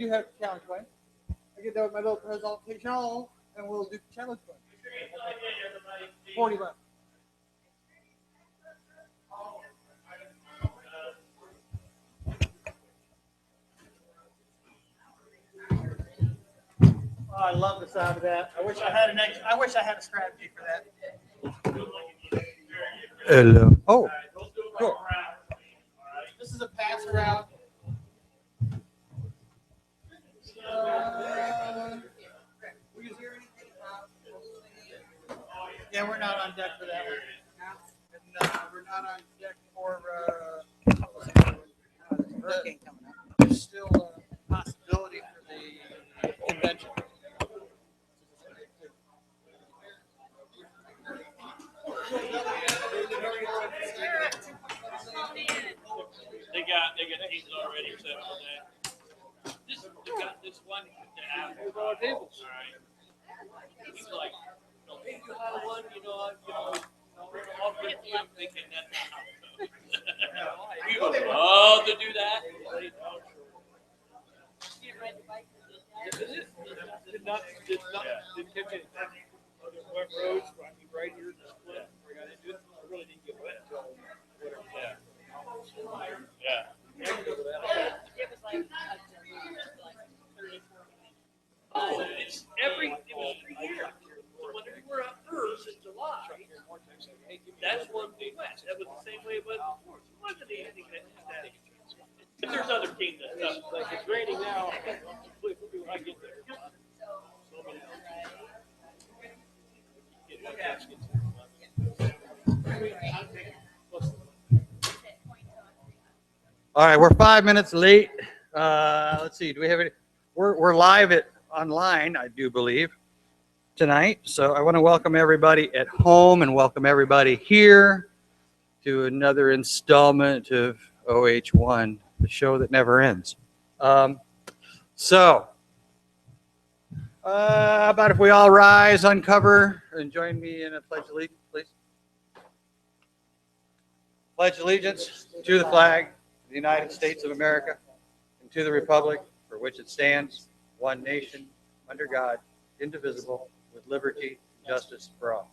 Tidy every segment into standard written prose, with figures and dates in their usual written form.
do have challenge points. I get that with my little presentation, and we'll do challenge points. 40 left. Oh, I love the sound of that. I wish I had a strategy for that. Hello. Oh, cool. This is a pass around. Yeah, we're not on deck for that one. And we're not on deck for hurricane coming up. There's still a possibility for the convention. They got teams already set for that. They got this one to have our tables. All right. He's like, hey, you have one, I'll be thinking that's not how it goes. We would love to do that. Didn't catch anything. Wet roads, right here, split. I really didn't get wet until whatever. Yeah. It was like oh, it's every year. So whenever we were up first in July, that's one big west. That was the same way it was before. So it wasn't anything that. But there's other teams that like it's raining now. When I get there. All right, we're 5 minutes late. Let's see. Do we have any? We're live online, I do believe, tonight. So I want to welcome everybody at home and welcome everybody here to another installment of OH-1, the show that never ends. How about if we all rise, uncover, and join me in a pledge of allegiance, please? Pledge allegiance to the flag of the United States of America and to the republic for which it stands, one nation, under God, indivisible, with liberty and justice for all.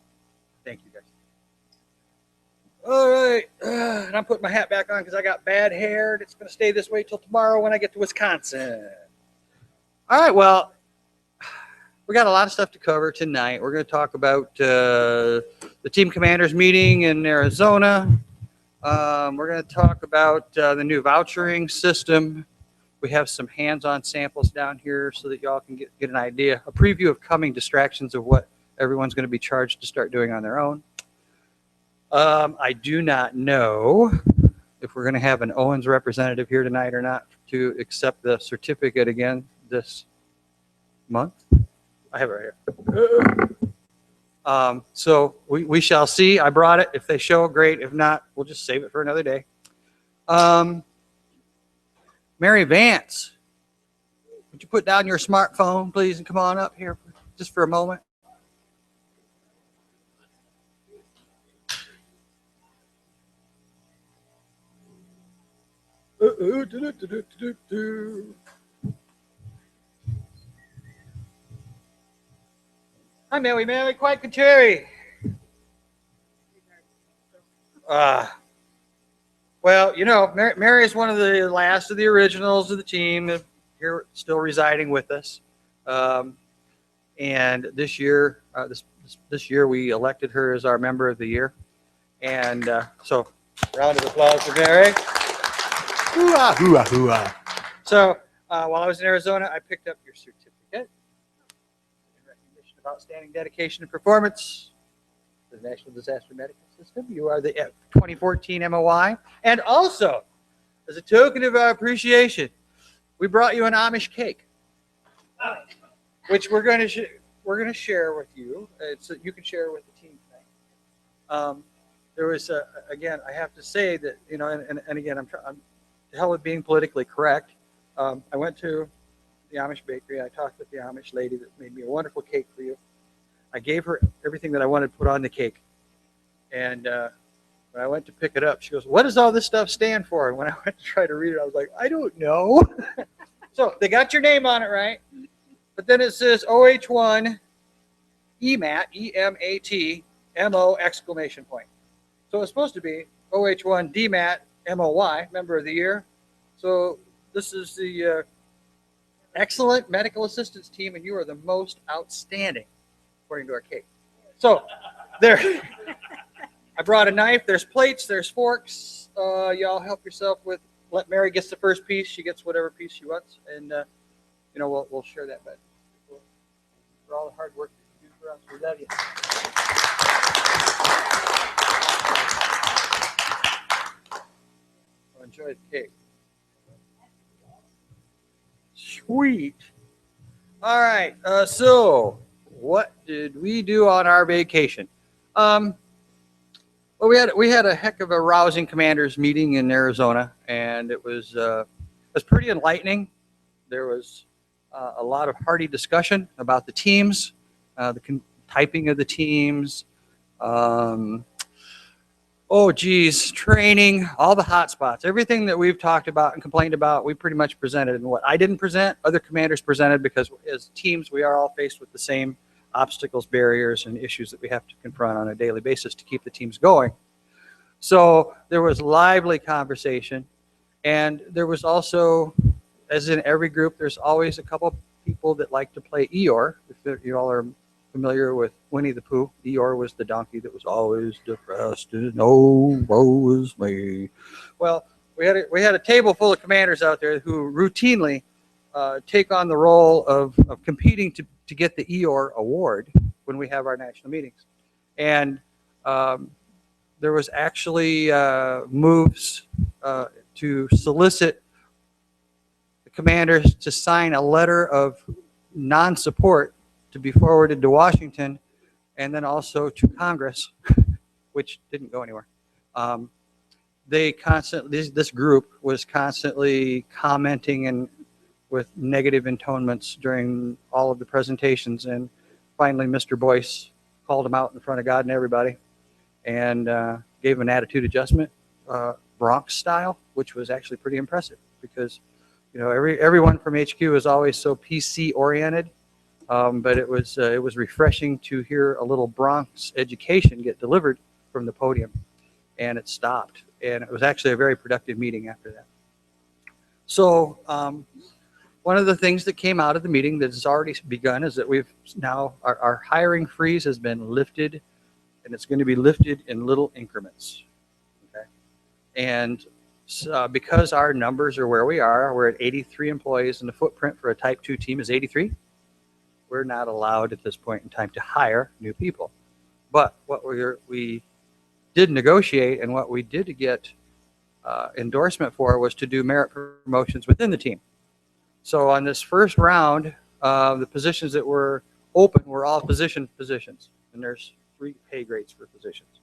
Thank you, guys. All right, and I'm putting my hat back on because I got bad hair, and it's going to stay this way till tomorrow when I get to Wisconsin. All right, well, we got a lot of stuff to cover tonight. We're going to talk about the team commanders meeting in Arizona. We're going to talk about the new vouchering system. We have some hands-on samples down here so that y'all can get an idea, a preview of coming distractions of what everyone's going to be charged to start doing on their own. I do not know if we're going to have an Owens representative here tonight or not to accept the certificate again this month. I have it right here. So we shall see. I brought it. If they show, great. If not, we'll just save it for another day. Mary Vance, would you put down your smartphone, please, and come on up here just for a moment? Hi, Mary, quite contrary. Well, Mary is one of the last of the originals of the team here, still residing with us. And this year, this year we elected her as our member of the year. And so, round of applause for Mary. Hoo-ah, hoo-ah, hoo-ah. So, while I was in Arizona, I picked up your certificate in recognition of outstanding dedication and performance to the National Disaster Medical System. You are the 2014 MOI. And also, as a token of our appreciation, we brought you an Amish cake, which we're going to share with you. So you can share with the team tonight. There was again, I have to say that and again, I'm the hell with being politically correct. I went to the Amish bakery. I talked with the Amish lady that made me a wonderful cake for you. I gave her everything that I wanted to put on the cake. And when I went to pick it up, she goes, "What does all this stuff stand for?" And when I went to try to read it, I was like, "I don't know." So they got your name on it, right? But then it says OH-1 EMAT, EMAT, MO exclamation point. So it's supposed to be OH-1 DMAT, MOY, member of the year. So this is the excellent medical assistance team, and you are the most outstanding, according to our cake. So there, I brought a knife. There's plates. There's forks. Y'all help yourself with. Let Mary gets the first piece. She gets whatever piece she wants, and you know we'll share that. But for all the hard work that you do for us, we love you. Well, enjoy the cake. Sweet. All right. So what did we do on our vacation? Well, we had a heck of a rousing commanders meeting in Arizona, and it was pretty enlightening. There was a lot of hearty discussion about the teams, the typing of the teams. Training, all the hot spots, everything that we've talked about and complained about, we pretty much presented. And what I didn't present, other commanders presented, because as teams, we are all faced with the same obstacles, barriers, and issues that we have to confront on a daily basis to keep the teams going. So there was lively conversation, and there was also, as in every group, there's always a couple people that like to play Eeyore. If you all are familiar with Winnie the Pooh, Eeyore was the donkey that was always depressed and oh, woe is me. Well, we had a table full of commanders out there who routinely take on the role of competing to get the Eeyore award when we have our national meetings. And there was actually moves to solicit the commanders to sign a letter of non-support to be forwarded to Washington and then also to Congress, which didn't go anywhere. This group was constantly commenting and with negative intonements during all of the presentations, and finally Mr. Boyce called him out in front of God and everybody and gave an attitude adjustment, Bronx style, which was actually pretty impressive because, you know, everyone from HQ is always so PC oriented, but it was refreshing to hear a little Bronx education get delivered from the podium, and it stopped, and it was actually a very productive meeting after that. So one of the things that came out of the meeting that has already begun is that we've now, our hiring freeze has been lifted, and it's going to be lifted in little increments. Okay, and because our numbers are where we are, we're at 83 employees, and the footprint for a Type 2 team is 83. We're not allowed at this point in time to hire new people. But what we did negotiate and what we did get endorsement for was to do merit promotions within the team. So on this first round, the positions that were open were all positions, and there's 3 pay grades for positions.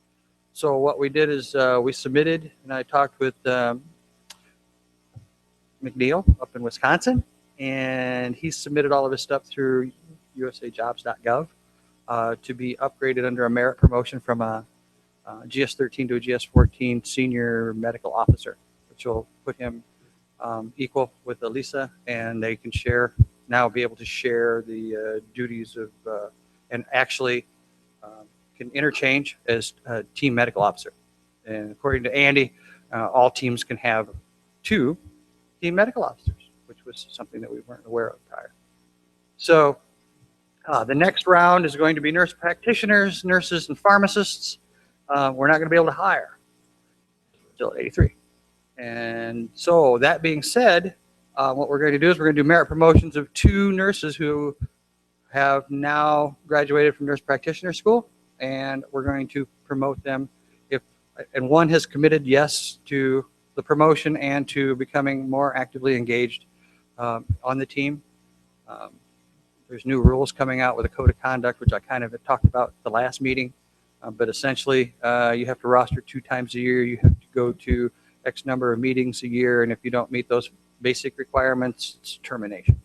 So what we did is we submitted, and I talked with McNeil up in Wisconsin, and he submitted all of his stuff through usajobs.gov to be upgraded under a merit promotion from a GS-13 to a GS-14 senior medical officer, which will put him equal with Elisa, and they can be able to share the duties of, and actually can interchange as a team medical officer. And according to Andy, all teams can have 2 team medical officers, which was something that we weren't aware of prior. So the next round is going to be nurse practitioners, nurses, and pharmacists. We're not going to be able to hire until 83. And so that being said, what we're going to do is we're going to do merit promotions of 2 nurses who have now graduated from nurse practitioner school, and we're going to promote them and one has committed yes to the promotion and to becoming more actively engaged on the team. There's new rules coming out with a code of conduct, which I kind of talked about at the last meeting. But essentially, you have to roster 2 times a year. You have to go to X number of meetings a year, and if you don't meet those basic requirements, it's termination.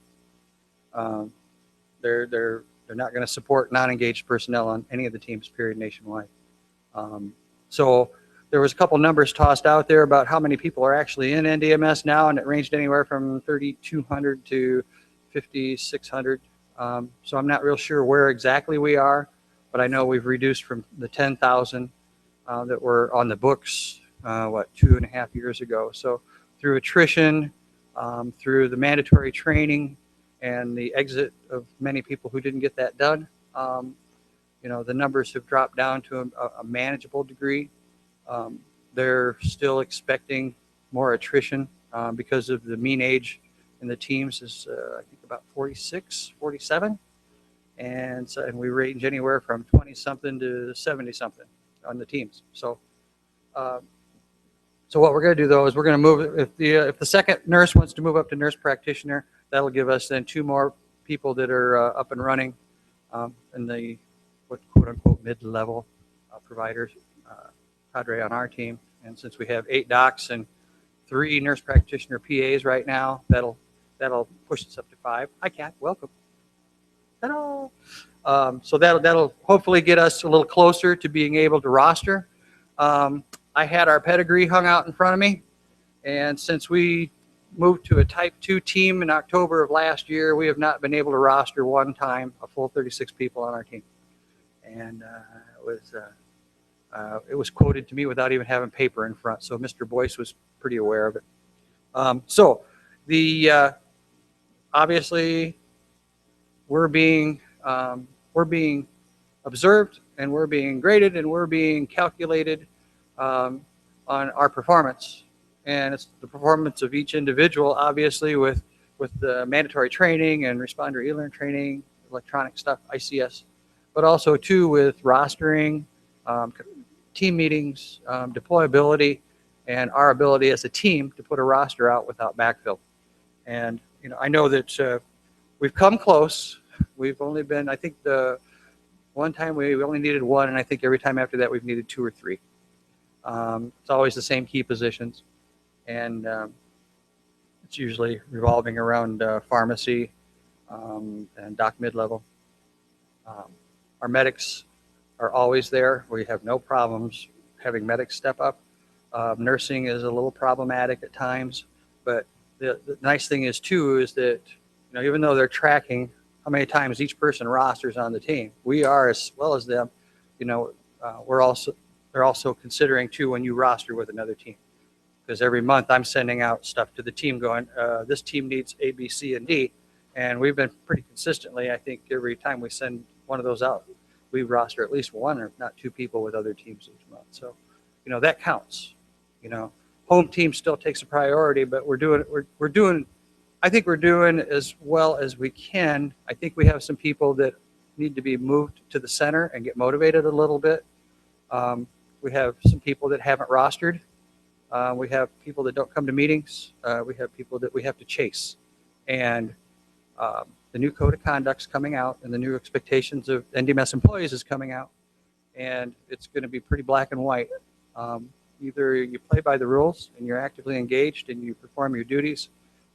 They're not going to support non-engaged personnel on any of the teams, period, nationwide. So there was a couple numbers tossed out there about how many people are actually in NDMS now, and it ranged anywhere from 3,200 to 5,600. So I'm not real sure where exactly we are, but I know we've reduced from the 10,000 that were on the books, 2.5 years ago. So through attrition, through the mandatory training, and the exit of many people who didn't get that done, the numbers have dropped down to a manageable degree. They're still expecting more attrition because of the mean age in the teams is, I think, about 46, 47. And we range anywhere from 20-something to 70-something on the teams. So what we're going to do, though, is we're going to move, if the second nurse wants to move up to nurse practitioner, that'll give us then 2 more people that are up and running in the quote-unquote mid-level providers cadre on our team. And since we have 8 docs and 3 nurse practitioner PAs right now, that'll push us up to 5. Hi, Kat. Welcome. Hello. So that'll hopefully get us a little closer to being able to roster. I had our pedigree hung out in front of me, and since we moved to a Type 2 team in October of last year, we have not been able to roster one time a full 36 people on our team. And it was quoted to me without even having paper in front, so Mr. Boyce was pretty aware of it. Obviously we're being observed, and we're being graded, and we're being calculated on our performance, and it's the performance of each individual, obviously with the mandatory training and responder e-learn training, electronic stuff, ICS, but also too with rostering, team meetings, deployability, and our ability as a team to put a roster out without backfill. And I know that we've come close. We've only been, I think the one time we only needed 1, and I think every time after that we've needed 2 or 3. It's always the same key positions, and it's usually revolving around pharmacy and doc mid-level. Our medics are always there. We have no problems having medics step up. Nursing is a little problematic at times, but the nice thing is too is that even though they're tracking how many times each person rosters on the team, we are, as well as them, they're also considering too when you roster with another team, because every month I'm sending out stuff to the team going, this team needs A, B, C, and D, and we've been pretty consistently, I think every time we send one of those out, we roster at least 1 or if not 2 people with other teams each month. So that counts. Home team still takes a priority, but we're doing I think we're doing as well as we can. I think we have some people that need to be moved to the center and get motivated a little bit. We have some people that haven't rostered. We have people that don't come to meetings. We have people that we have to chase. And the new code of conduct's coming out, and the new expectations of NDMS employees is coming out. And it's going to be pretty black and white. Either you play by the rules and you're actively engaged and you perform your duties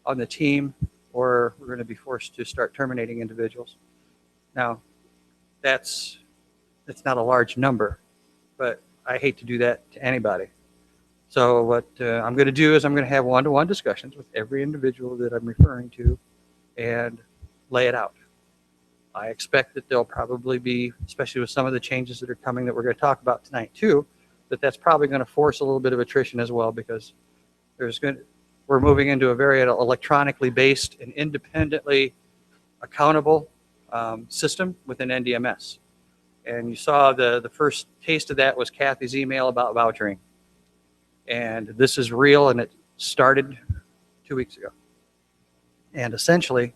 on the team, or we're going to be forced to start terminating individuals. Now, that's not a large number, but I hate to do that to anybody. So what I'm going to do is I'm going to have one-to-one discussions with every individual that I'm referring to and lay it out. I expect that there'll probably be, especially with some of the changes that are coming that we're going to talk about tonight too, that's probably going to force a little bit of attrition as well, because we're moving into a very electronically based and independently accountable system within NDMS. And you saw the first taste of that was Kathy's email about vouchering. And this is real, and it started 2 weeks ago. And essentially,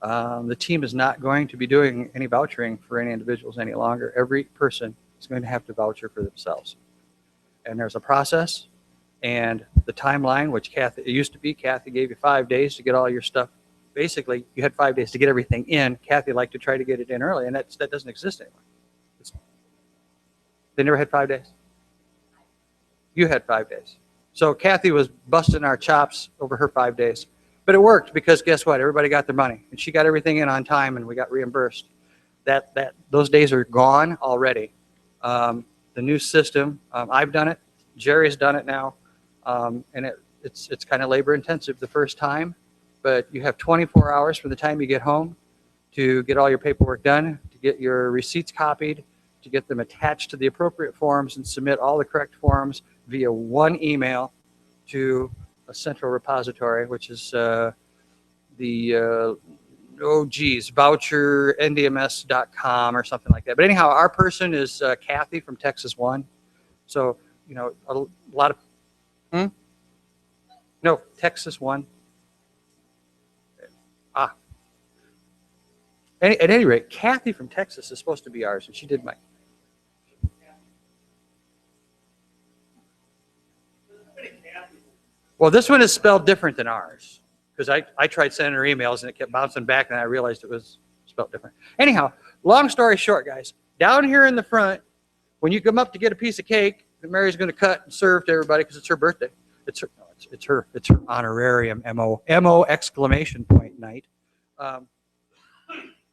the team is not going to be doing any vouchering for any individuals any longer. Every person is going to have to voucher for themselves. And there's a process, and the timeline, which Kathy, it used to be Kathy gave you 5 days to get all your stuff. Basically, you had 5 days to get everything in. Kathy liked to try to get it in early, and that doesn't exist anymore. They never had 5 days. You had 5 days. So Kathy was busting our chops over her 5 days. But it worked, because guess what? Everybody got their money, and she got everything in on time, and we got reimbursed. Those days are gone already. The new system, I've done it. Jerry's done it now, and it's kind of labor intensive the first time, but you have 24 hours from the time you get home to get all your paperwork done, to get your receipts copied, to get them attached to the appropriate forms and submit all the correct forms via one email to a central repository, which is vouchernDMS.com or something like that. But anyhow, our person is Kathy from Texas One. So, you know, a lot of, no, Texas One. At any rate, Kathy from Texas is supposed to be ours, and she did my. Well, this one is spelled different than ours, because I tried sending her emails and it kept bouncing back, and I realized it was spelled different. Anyhow, long story short, guys, down here in the front, when you come up to get a piece of cake that Mary's going to cut and serve to everybody because it's her birthday. It's her honorarium MO exclamation point night.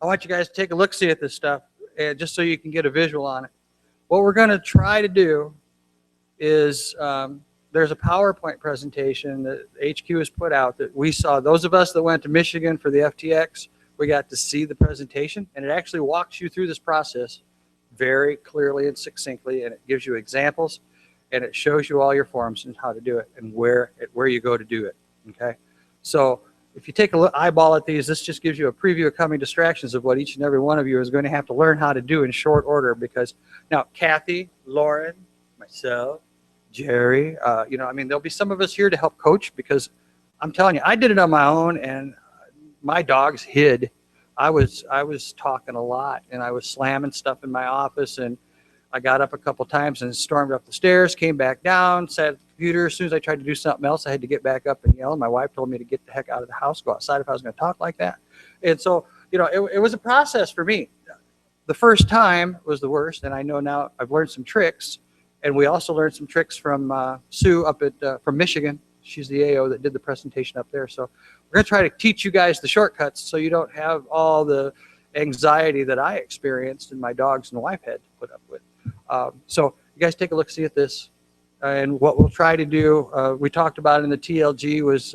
I want you guys to take a look-see at this stuff, and just so you can get a visual on it. What we're going to try to do is there's a PowerPoint presentation that HQ has put out that we saw. Those of us that went to Michigan for the FTX, we got to see the presentation, and it actually walks you through this process very clearly and succinctly, and it gives you examples, and it shows you all your forms and how to do it and where you go to do it. Okay, so if you take a look, eyeball at these, this just gives you a preview of coming distractions of what each and every one of you is going to have to learn how to do in short order. Because now, Kathy, Lauren, myself, Jerry, you know, I mean, there'll be some of us here to help coach, because I'm telling you, I did it on my own, and my dogs hid. I was talking a lot, and I was slamming stuff in my office, and I got up a couple times and stormed up the stairs, came back down, sat at the computer. As soon as I tried to do something else, I had to get back up and yell. My wife told me to get the heck out of the house, go outside if I was going to talk like that. And so, you know, it was a process for me. The first time was the worst, and I know now I've learned some tricks. And we also learned some tricks from Sue up at from Michigan. She's the AO that did the presentation up there. So we're going to try to teach you guys the shortcuts so you don't have all the anxiety that I experienced and my dogs and wife had to put up with. So you guys take a look, see at this. And what we'll try to do, we talked about in the TLG, was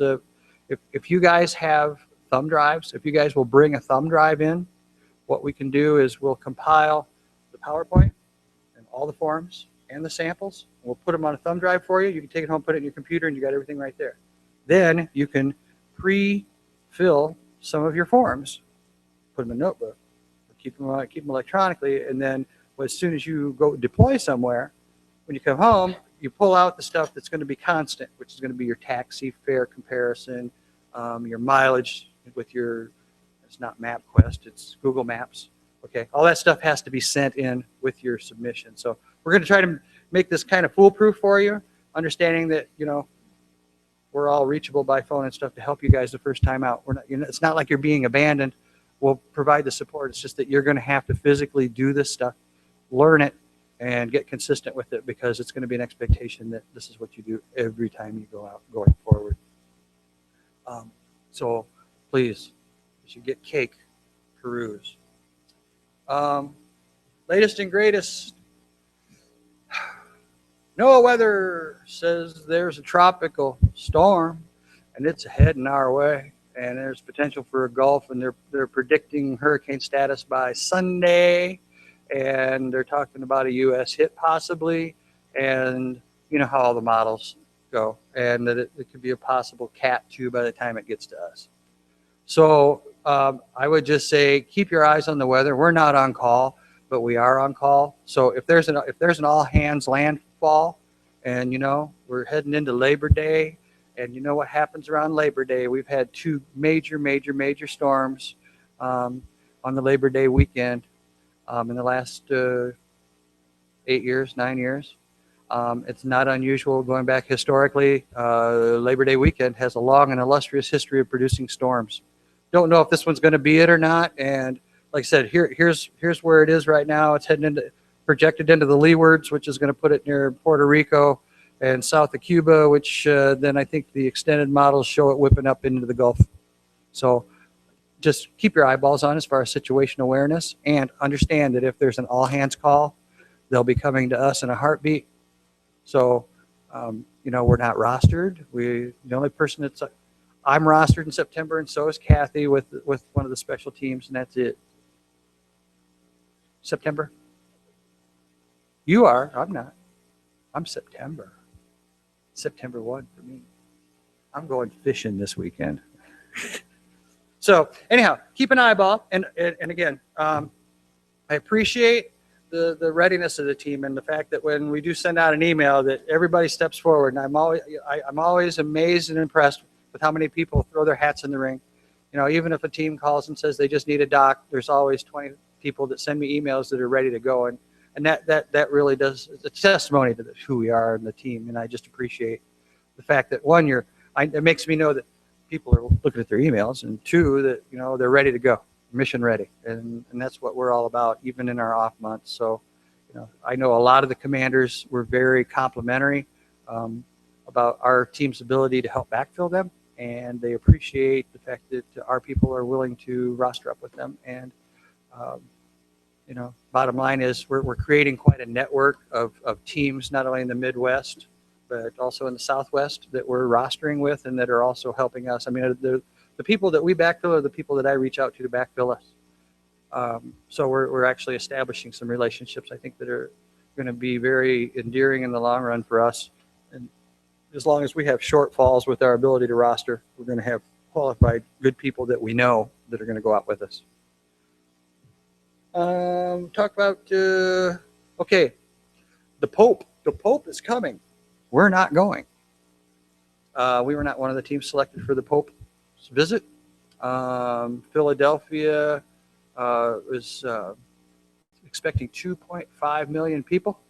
if you guys have thumb drives, if you guys will bring a thumb drive in, what we can do is we'll compile the PowerPoint and all the forms and the samples. We'll put them on a thumb drive for you. You can take it home, put it in your computer, and you got everything right there. Then you can pre-fill some of your forms, put them in a notebook, keep them electronically, and then as soon as you go deploy somewhere, when you come home, you pull out the stuff that's going to be constant, which is going to be your taxi fare comparison, your mileage with your, it's not MapQuest, it's Google Maps. Okay, all that stuff has to be sent in with your submission. So we're going to try to make this kind of foolproof for you, understanding that, you know, we're all reachable by phone and stuff to help you guys the first time out. We're not, you know, it's not like you're being abandoned. We'll provide the support. It's just that you're going to have to physically do this stuff, learn it, and get consistent with it, because it's going to be an expectation that this is what you do every time you go out going forward. So please, as you get cake, peruse. Latest and greatest. NOAA weather says there's a tropical storm and it's heading our way, and there's potential for a Gulf, and they're predicting hurricane status by Sunday, and they're talking about a U.S. hit possibly, and you know how all the models go, and that it could be a possible Cat 2 by the time it gets to us. So I would just say keep your eyes on the weather. We're not on call, but we are on call. So if there's an all hands landfall, and you know we're heading into Labor Day, and you know what happens around Labor Day, we've had two major storms on the Labor Day weekend in the last 9 years. It's not unusual going back historically. Labor Day weekend has a long and illustrious history of producing storms. Don't know if this one's going to be it or not. And like I said, here's where it is right now. It's heading projected into the leewards, which is going to put it near Puerto Rico and south of Cuba, which then I think the extended models show it whipping up into the Gulf. So just keep your eyeballs on as far as situation awareness, and understand that if there's an all hands call, they'll be coming to us in a heartbeat. So You know, we're not rostered. The only person that's I'm rostered in September, and so is Kathy with one of the special teams, and that's it. September. You are. I'm not. I'm September. September 1 for me. I'm going fishing this weekend. So anyhow, keep an eyeball, and again, I appreciate the readiness of the team and the fact that when we do send out an email, that everybody steps forward. And I'm always amazed and impressed with how many people throw their hats in the ring. You know, even if a team calls and says they just need a doc, there's always 20 people that send me emails that are ready to go, and that really does, it's a testimony to who we are and the team. And I just appreciate the fact that one, it makes me know that people are looking at their emails, and two, that, you know, they're ready to go, mission ready, and that's what we're all about, even in our off months. So, you know, I know a lot of the commanders were very complimentary about our team's ability to help backfill them, and they appreciate the fact that our people are willing to roster up with them. And you know, bottom line is we're creating quite a network of teams, not only in the Midwest, but also in the Southwest, that we're rostering with and that are also helping us. I mean, the people that we backfill are the people that I reach out to backfill us. So we're actually establishing some relationships, I think, that are going to be very endearing in the long run for us. And as long as we have shortfalls with our ability to roster, we're going to have qualified, good people that we know that are going to go out with us. Talk about, okay, the Pope. The Pope is coming. We're not going. We were not one of the teams selected for the Pope's visit. Philadelphia was expecting 2.5 million people.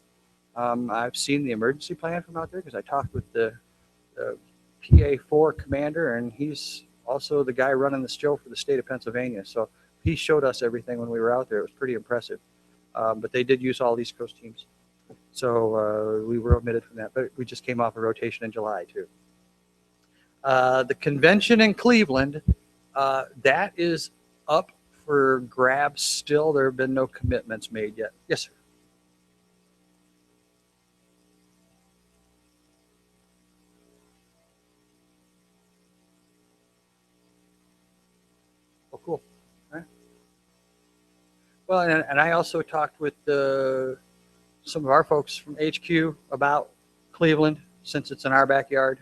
I've seen the emergency plan from out there because I talked with the PA4 commander, and he's also the guy running the show for the state of Pennsylvania. So he showed us everything when we were out there. It was pretty impressive. But they did use all East Coast teams. So we were omitted from that, but we just came off a rotation in July too. The convention in Cleveland, that is up for grabs still. There have been no commitments made yet. Yes, sir. Oh, cool. All right. Well, and I also talked with some of our folks from HQ about Cleveland, since it's in our backyard,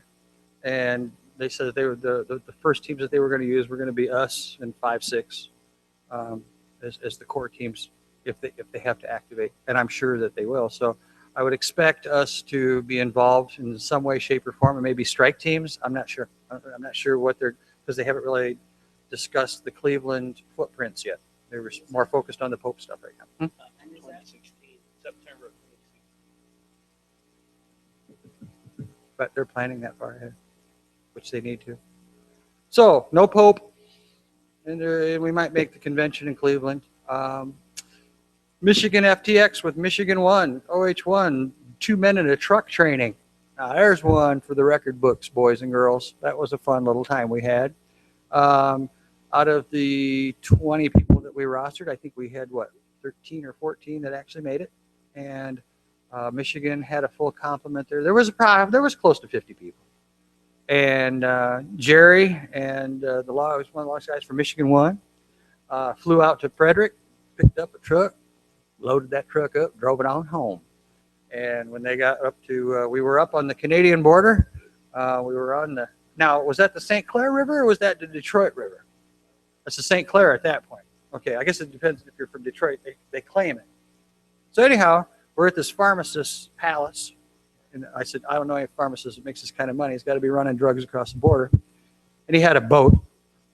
and they said that they were the first teams that they were going to use were going to be us and 5-6 as the core teams if they have to activate, and I'm sure that they will. So I would expect us to be involved in some way, shape, or form, and maybe strike teams. I'm not sure. I'm not sure what they're, because they haven't really discussed the Cleveland footprints yet. They were more focused on the Pope stuff right now. 2016, September of 2016. But they're planning that far ahead, which they need to. So no Pope, and we might make the convention in Cleveland. Michigan FTX with Michigan 1, OH-1, 2 men in a truck training. Now there's one for the record books, boys and girls. That was a fun little time we had. Out of the 20 people that we rostered, I think we had, what, 13 or 14 that actually made it. And Michigan had a full complement there. There was close to 50 people. And Jerry and one of the launch guys from Michigan 1 flew out to Frederick, picked up a truck, loaded that truck up, drove it on home. And when they got up to, we were up on the Canadian border. We were on the, now, was that the St. Clair River or was that the Detroit River? That's the St. Clair at that point. Okay, I guess it depends if you're from Detroit. They claim it. So anyhow, we're at this pharmacist's palace. And I said, I don't know any pharmacist that makes this kind of money. He's got to be running drugs across the border. And he had a boat.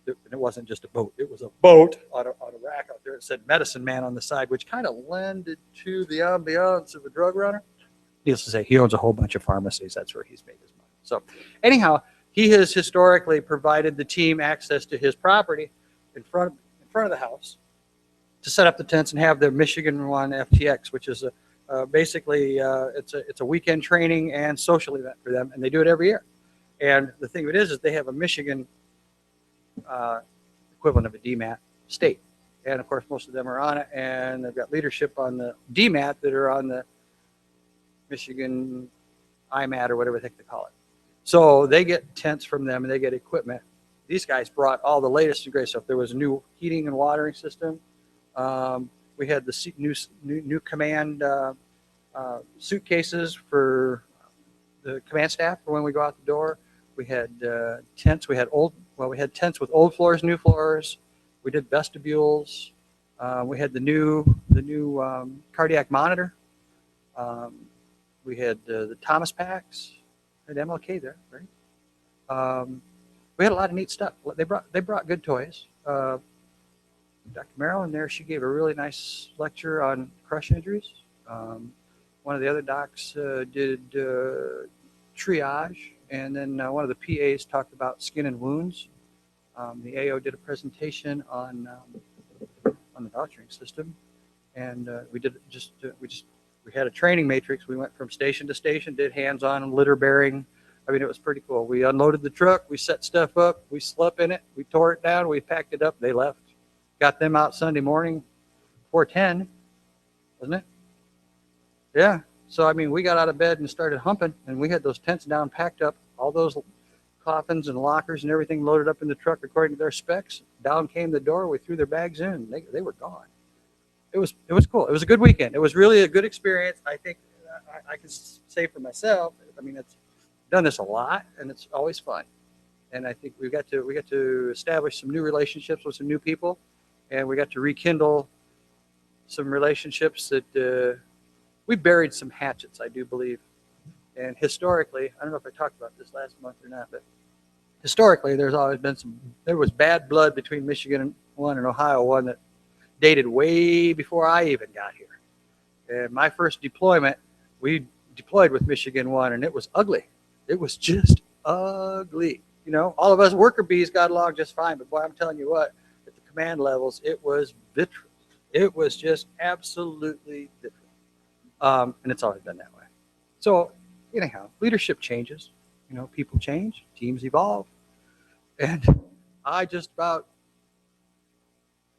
And it wasn't just a boat. It was a boat on a rack out there. It said Medicine Man on the side, which kind of lended to the ambiance of a drug runner. Needless to say, he owns a whole bunch of pharmacies. That's where he's made his money. So anyhow, he has historically provided the team access to his property in front of the house to set up the tents and have their Michigan 1 FTX, which is basically it's a weekend training and social event for them, and they do it every year. And the thing of it is they have a Michigan equivalent of a DMAT state, and of course most of them are on it, and they've got leadership on the DMAT that are on the Michigan IMAT or whatever they call it. So they get tents from them and they get equipment. These guys brought all the latest and greatest stuff. There was a new heating and watering system. We had the new command suitcases for the command staff for when we go out the door. We had tents. We had tents with old floors, new floors. We did vestibules. We had the new cardiac monitor. We had the Thomas packs. We had MLK there, right? We had a lot of neat stuff. They brought good toys. Dr. Marilyn there, she gave a really nice lecture on crush injuries. One of the other docs did triage, and then one of the PAs talked about skin and wounds. The AO did a presentation on the vouchering system, and we had a training matrix. We went from station to station, did hands-on and litter bearing. I mean, it was pretty cool. We unloaded the truck, we set stuff up, we slept in it, we tore it down, we packed it up, they left. Got them out Sunday morning, 4:10, wasn't it? Yeah. So, I mean, we got out of bed and started humping, and we had those tents down, packed up, all those coffins and lockers and everything loaded up in the truck according to their specs. Down came the door, we threw their bags in, they were gone. It was cool. It was a good weekend. It was really a good experience. I think I can say for myself, I mean, it's done this a lot, and it's always fun. And I think we got to establish some new relationships with some new people, and we got to rekindle some relationships that we buried some hatchets, I do believe. And historically, I don't know if I talked about this last month or not, but historically, there was bad blood between Michigan 1 and Ohio 1 that dated way before I even got here. And my first deployment, we deployed with Michigan 1, and it was ugly. It was just ugly. You know, all of us worker bees got along just fine, but boy, I'm telling you what, at the command levels, it was vitriol. It was just absolutely vitriol. And it's always been that way. So, anyhow, leadership changes. You know, people change, teams evolve. And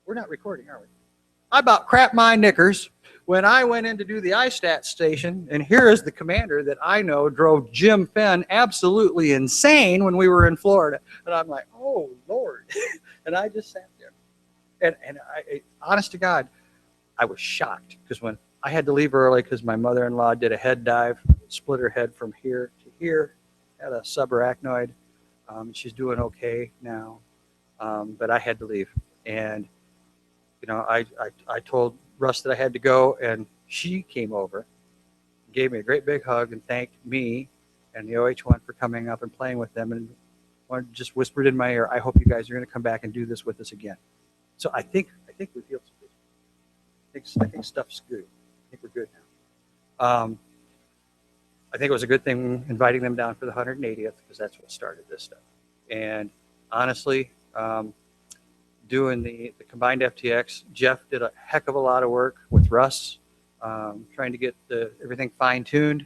we're not recording, are we? I about crapped my knickers when I went in to do the ISTAT station, and here is the commander that I know drove Jim Fenn absolutely insane when we were in Florida. And I'm like, oh, Lord. And I just sat there. And I, honest to God, I was shocked because when I had to leave early because my mother-in-law did a head dive, split her head from here to here, had a subarachnoid. She's doing okay now, but I had to leave. And, you know, I told Russ that I had to go, and she came over, gave me a great big hug, and thanked me and the OH-1 for coming up and playing with them, and just whispered in my ear, I hope you guys are going to come back and do this with us again. So I think we feel good. I think stuff's good. I think we're good now. I think it was a good thing inviting them down for the 180th because that's what started this stuff. And honestly, doing the combined FTX, Jeff did a heck of a lot of work with Russ, trying to get everything fine-tuned.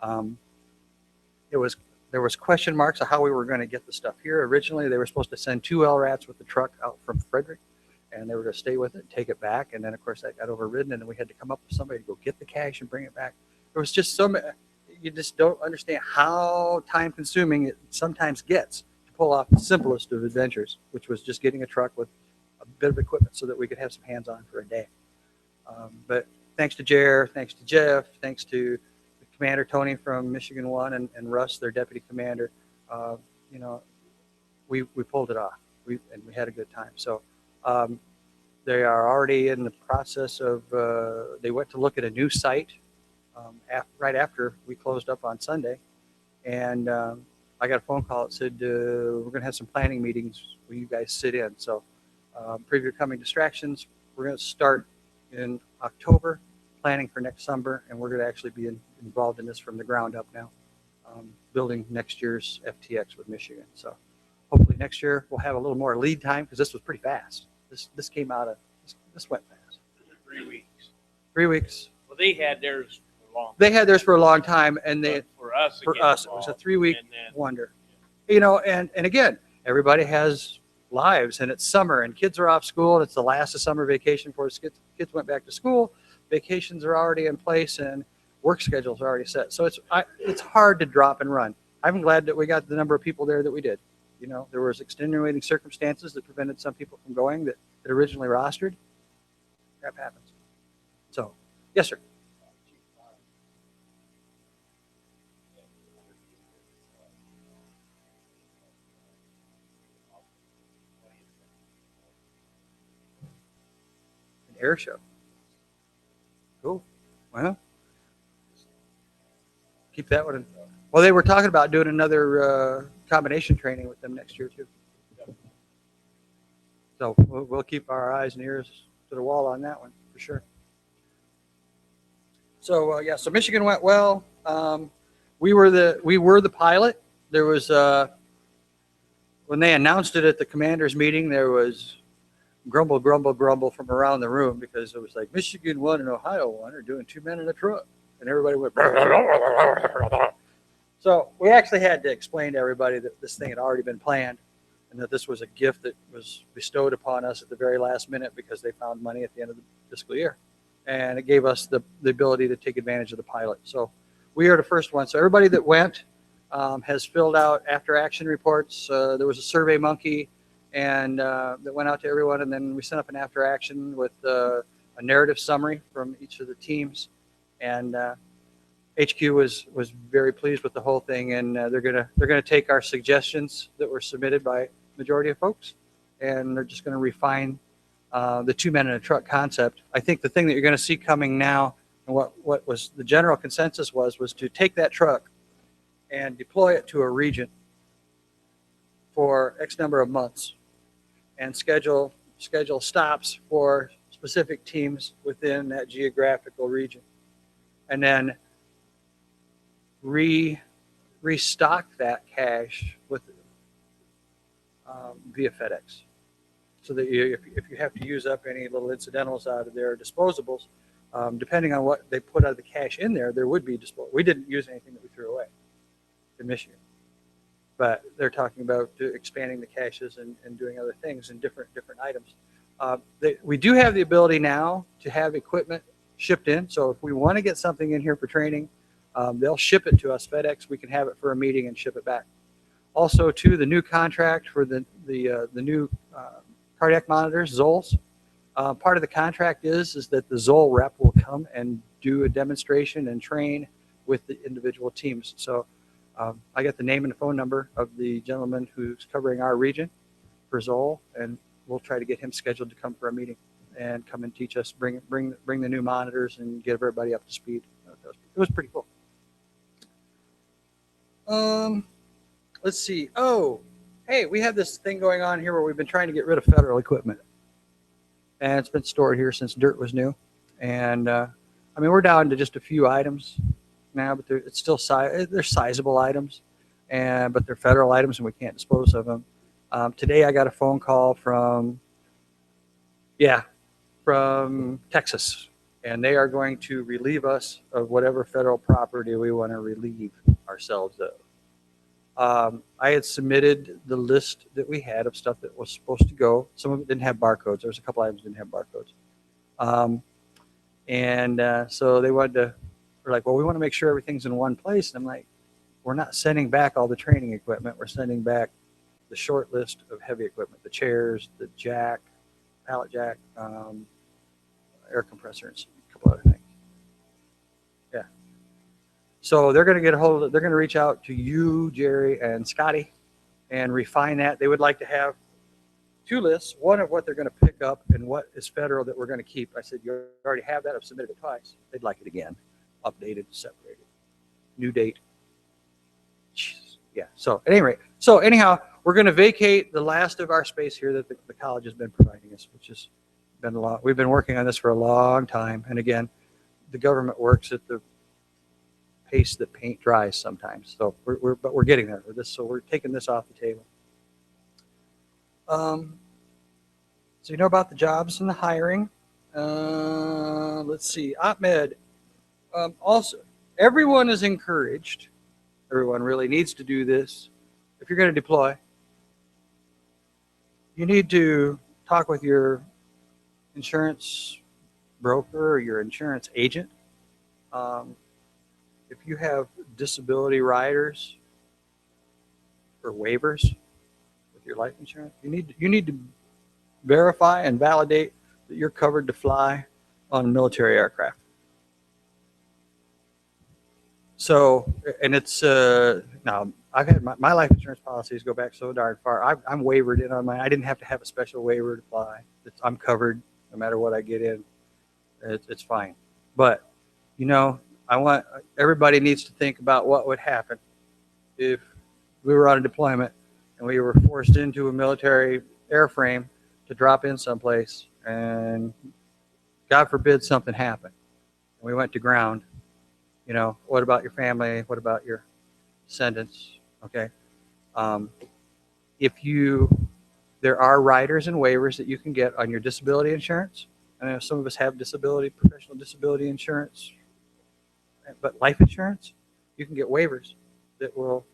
There was question marks of how we were going to get the stuff here. Originally, they were supposed to send 2 LRATs with the truck out from Frederick, and they were going to stay with it, take it back, and then, of course, that got overridden, and then we had to come up with somebody to go get the cash and bring it back. There was just you just don't understand how time-consuming it sometimes gets to pull off the simplest of adventures, which was just getting a truck with a bit of equipment so that we could have some hands-on for a day. But thanks to Jer, thanks to Jeff, thanks to the commander, Tony, from Michigan 1, and Russ, their deputy commander, you know, we pulled it off, and we had a good time. So they are already in the process of, they went to look at a new site right after we closed up on Sunday. And I got a phone call that said, we're going to have some planning meetings where you guys sit in. So preview coming distractions, we're going to start in October, planning for next summer, and we're going to actually be involved in this from the ground up now, building next year's FTX with Michigan. So hopefully next year we'll have a little more lead time because this was pretty fast. This came out of, this went fast. 3 weeks. 3 weeks. Well, they had theirs for a long time. They had theirs for a long time, and for us, it was a 3-week then, wonder. You know, and again, everybody has lives, and it's summer, and kids are off school, and it's the last of summer vacation before kids went back to school. Vacations are already in place, and work schedules are already set. So it's hard to drop and run. I'm glad that we got the number of people there that we did. You know, there was extenuating circumstances that prevented some people from going that originally rostered. Crap happens. So, yes, sir. An air show. Cool. Well, keep that one in. Well, they were talking about doing another combination training with them next year, too. So we'll keep our eyes and ears to the wall on that one for sure. So yeah, so Michigan went well. We were the pilot. There was when they announced it at the commanders meeting, there was grumble, grumble, grumble from around the room because it was like Michigan 1 and Ohio 1 are doing 2 men in a truck, and everybody went. So we actually had to explain to everybody that this thing had already been planned, and that this was a gift that was bestowed upon us at the very last minute because they found money at the end of the fiscal year, and it gave us the ability to take advantage of the pilot. So we are the first one. So everybody that went has filled out after action reports. There was a survey monkey and that went out to everyone, and then we sent up an after action with a narrative summary from each of the teams, and HQ was very pleased with the whole thing, and they're gonna take our suggestions that were submitted by majority of folks, and they're just gonna refine the 2 men in a truck concept. I think the thing that you're gonna see coming now, and what was the general consensus was to take that truck and deploy it to a region for X number of months, and schedule stops for specific teams within that geographical region, and then restock that cash with via FedEx, so that if you have to use up any little incidentals out of their disposables, depending on what they put out of the cash in there, there would be disposable. We didn't use anything that we threw away in Michigan, but they're talking about expanding the caches and doing other things and different items. We do have the ability now to have equipment shipped in, so if we want to get something in here for training, they'll ship it to us FedEx. We can have it for a meeting and ship it back. Also, too, the new contract for the new cardiac monitors, Zols. Part of the contract is that the Zol rep will come and do a demonstration and train with the individual teams. So I got the name and the phone number of the gentleman who's covering our region for Zol, and we'll try to get him scheduled to come for a meeting and come and teach us, bring the new monitors and get everybody up to speed. It was pretty cool. Let's see. Oh, hey, we have this thing going on here where we've been trying to get rid of federal equipment, and it's been stored here since dirt was new. And I mean, we're down to just a few items now, but it's still they're sizable items, but they're federal items, and we can't dispose of them. Today, I got a phone call from Texas, and they are going to relieve us of whatever federal property we want to relieve ourselves of. I had submitted the list that we had of stuff that was supposed to go. Some of it didn't have barcodes. There was a couple items that didn't have barcodes. So they were like, well, we want to make sure everything's in one place. And I'm like, we're not sending back all the training equipment. We're sending back the short list of heavy equipment, the chairs, the jack, pallet jack, air compressor, and a couple other things. Yeah. So they're going to get a hold of it. They're going to reach out to you, Jerry, and Scotty, and refine that. They would like to have 2 lists, one of what they're going to pick up and what is federal that we're going to keep. I said, you already have that. I've submitted it twice. They'd like it again, updated, separated, new date. Jeez. Yeah. So at any rate, anyhow, we're going to vacate the last of our space here that the college has been providing us, which has been a lot. We've been working on this for a long time. And again, the government works at the pace that paint dries sometimes. So but we're getting there with this. So we're taking this off the table. So you know about the jobs and the hiring. Let's see, OpMed. Also, everyone is encouraged. Everyone really needs to do this. If you're going to deploy, you need to talk with your insurance broker or your insurance agent. if you have disability riders or waivers with your life insurance, you need to verify and validate that you're covered to fly on a military aircraft. So, and it's now I've had my life insurance policies go back so darn far. I'm waivered in on mine. I didn't have to have a special waiver to fly. I'm covered no matter what I get in. It's fine. But you know, everybody needs to think about what would happen if we were on a deployment and we were forced into a military airframe to drop in someplace, and God forbid something happened. And we went to ground. You know, what about your family? What about your descendants? Okay. There are riders and waivers that you can get on your disability insurance. I know some of us have professional disability insurance, but life insurance, you can get waivers that will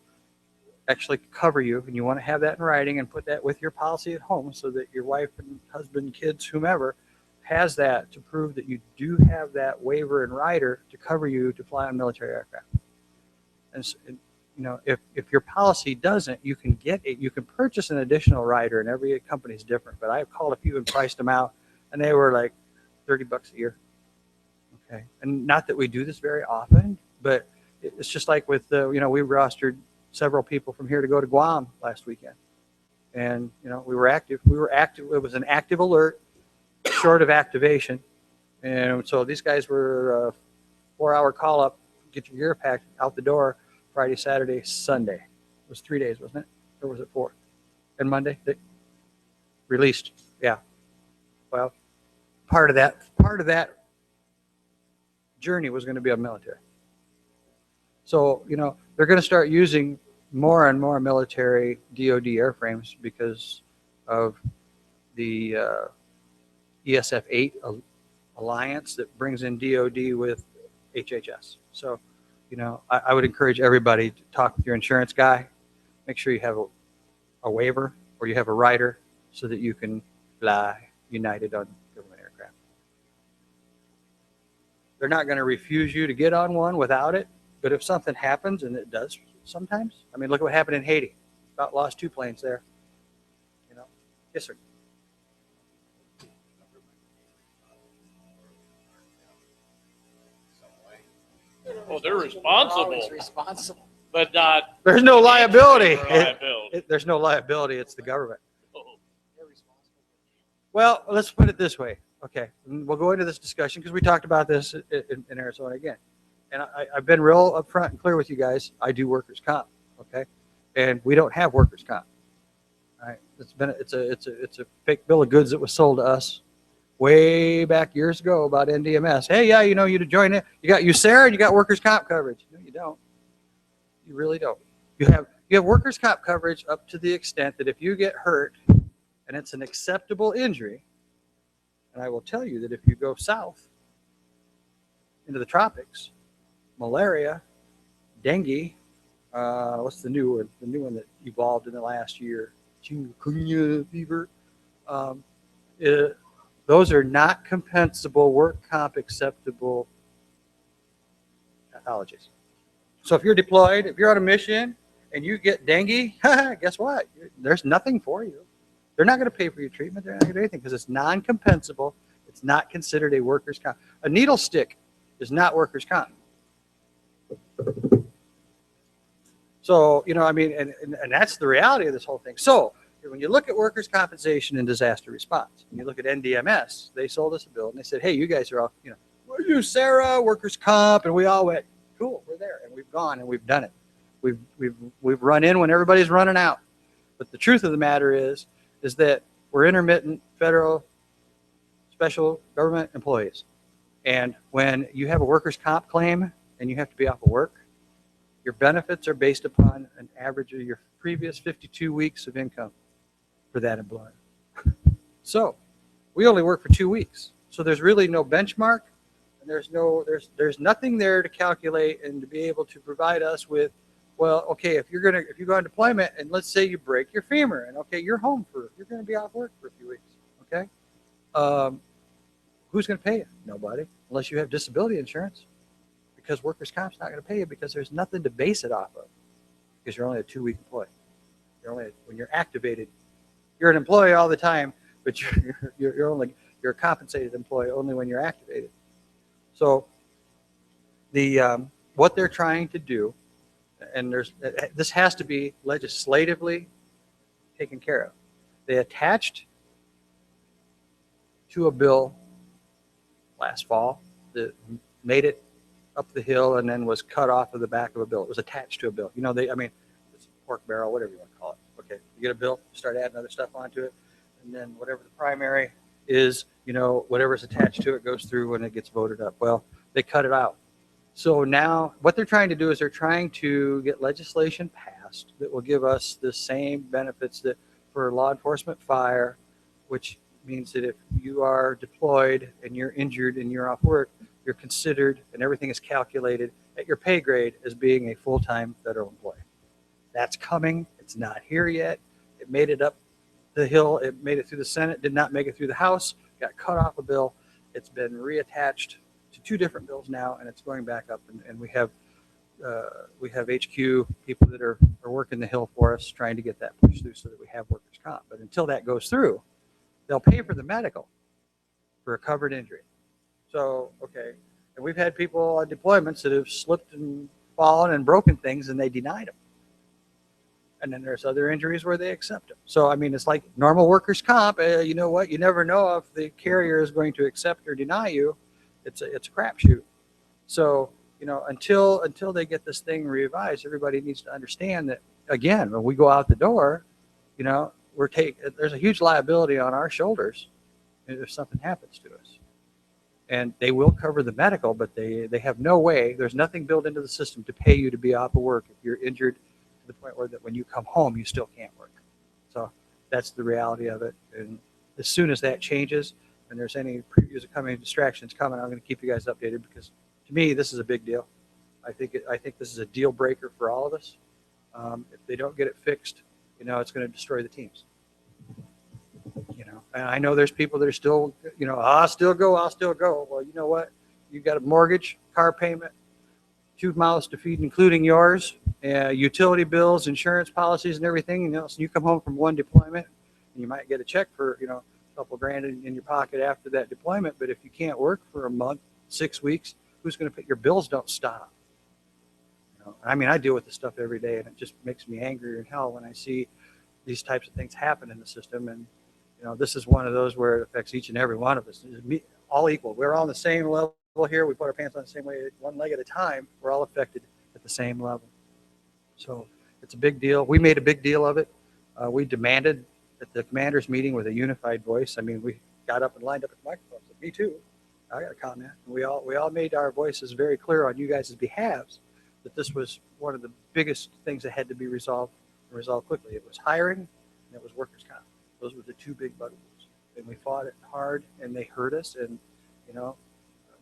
actually cover you, and you want to have that in writing and put that with your policy at home so that your wife and husband, kids, whomever has that to prove that you do have that waiver and rider to cover you to fly on military aircraft. And you know, if your policy doesn't, you can get it. You can purchase an additional rider, and every company is different. But I've called a few and priced them out, and they were like $30 a year. Okay, and not that we do this very often, but it's just like with you know, we rostered several people from here to go to Guam last weekend, and you know, we were active. It was an active alert, short of activation, and so these guys were 4-hour call up, get your gear packed, out the door, Friday, Saturday, Sunday. It was 3 days, wasn't it? Or was it 4? And Monday they released. Yeah. Well, part of that journey was going to be on military. So, you know, they're going to start using more and more military DoD airframes because of the ESF 8 alliance that brings in DoD with HHS. So, you know, I would encourage everybody to talk with your insurance guy. Make sure you have a waiver or you have a rider so that you can fly United on government aircraft. They're not going to refuse you to get on one without it, but if something happens, and it does sometimes, I mean, look at what happened in Haiti. About lost 2 planes there. You know, yes, sir. Well, they're responsible. Always responsible. But not. There's no liability. Liability. There's no liability. It's the government. Oh. They're responsible. Well, let's put it this way. Okay, we'll go into this discussion because we talked about this in Arizona again. And I've been real upfront and clear with you guys. I do workers' comp, okay? And we don't have workers' comp. All right, it's a fake bill of goods that was sold to us way back years ago about NDMS. Hey, yeah, you know, you to join it. You got USARA and you got workers' comp coverage. No, you don't. You really don't. You have workers' comp coverage up to the extent that if you get hurt and it's an acceptable injury, and I will tell you that if you go south into the tropics, malaria, dengue, what's the new one? The new one that evolved in the last year, chikungunya fever. Those are not compensable work comp acceptable pathologies. So if you're deployed, if you're on a mission and you get dengue, guess what? There's nothing for you. They're not going to pay for your treatment. They're not going to do anything because it's non-compensable. It's not considered a workers' comp. A needle stick is not workers' comp. So, you know, I mean, and that's the reality of this whole thing. So when you look at workers' compensation and disaster response, and you look at NDMS, they sold us a bill and they said, hey, you guys are all, you know, we're you, Sarah, workers' comp, and we all went, cool, we're there, and we've gone and we've done it. We've run in when everybody's running out. But the truth of the matter is that we're intermittent federal special government employees. And when you have a workers' comp claim and you have to be off of work, your benefits are based upon an average of your previous 52 weeks of income for that employer. So we only work for 2 weeks. So there's really no benchmark, and there's nothing there to calculate and to be able to provide us with, well, okay, if you go on deployment and let's say you break your femur and okay, you're going to be off work for a few weeks. Okay. Who's going to pay you? Nobody, unless you have disability insurance. because workers' comp's not going to pay you because there's nothing to base it off of, because you're only a 2-week employee. When you're activated, you're an employee all the time, but you're a compensated employee only when you're activated. So what they're trying to do, and this has to be legislatively taken care of. They attached to a bill last fall that made it up the hill and then was cut off of the back of a bill. It was attached to a bill. It's pork barrel, whatever you want to call it. Okay, you get a bill, start adding other stuff onto it, and then whatever the primary is, whatever's attached to it goes through when it gets voted up. Well, they cut it out. So now what they're trying to do is they're trying to get legislation passed that will give us the same benefits that for law enforcement, fire, which means that if you are deployed and you're injured and you're off work, you're considered and everything is calculated at your pay grade as being a full-time federal employee. That's coming. It's not here yet. It made it up the hill. It made it through the Senate, did not make it through the House, got cut off a bill. It's been reattached to 2 different bills now, and it's going back up. And we have HQ people that are working the Hill for us, trying to get that pushed through so that we have workers' comp. But until that goes through, they'll pay for the medical for a covered injury. So, okay, and we've had people on deployments that have slipped and fallen and broken things, and they denied them. And then there's other injuries where they accept them. So, it's like normal workers' comp. You know what? You never know if the carrier is going to accept or deny you. It's a crapshoot. So, until they get this thing revised, everybody needs to understand that, again, when we go out the door, there's a huge liability on our shoulders if something happens to us. And they will cover the medical, but they have no way. There's nothing built into the system to pay you to be off of work if you're injured to the point where that when you come home, you still can't work. So that's the reality of it. And as soon as that changes, and there's any previews of coming distractions coming, I'm going to keep you guys updated, because to me, this is a big deal. I think this is a deal breaker for all of us. If they don't get it fixed, it's going to destroy the teams. And I know there's people that are still, I'll still go. Well, you know what? You've got a mortgage, car payment, 2 mouths to feed, including yours, utility bills, insurance policies, and everything. So you come home from one deployment, and you might get a check for, a couple grand in your pocket after that deployment. But if you can't work for a month, 6 weeks, who's going to pay? Your bills don't stop. I deal with this stuff every day, and it just makes me angrier than hell when I see these types of things happen in the system. And this is one of those where it affects each and every one of us. All equal. We're all on the same level here. We put our pants on the same way, one leg at a time. We're all affected at the same level. So it's a big deal. We made a big deal of it. We demanded at the commanders meeting with a unified voice. We got up and lined up at the microphone. Said, me too. I got a comment. We all made our voices very clear on you guys' behalves that this was one of the biggest things that had to be resolved quickly. It was hiring, and it was workers' comp. Those were the 2 big bugaboo. And we fought it hard, and they heard us. And,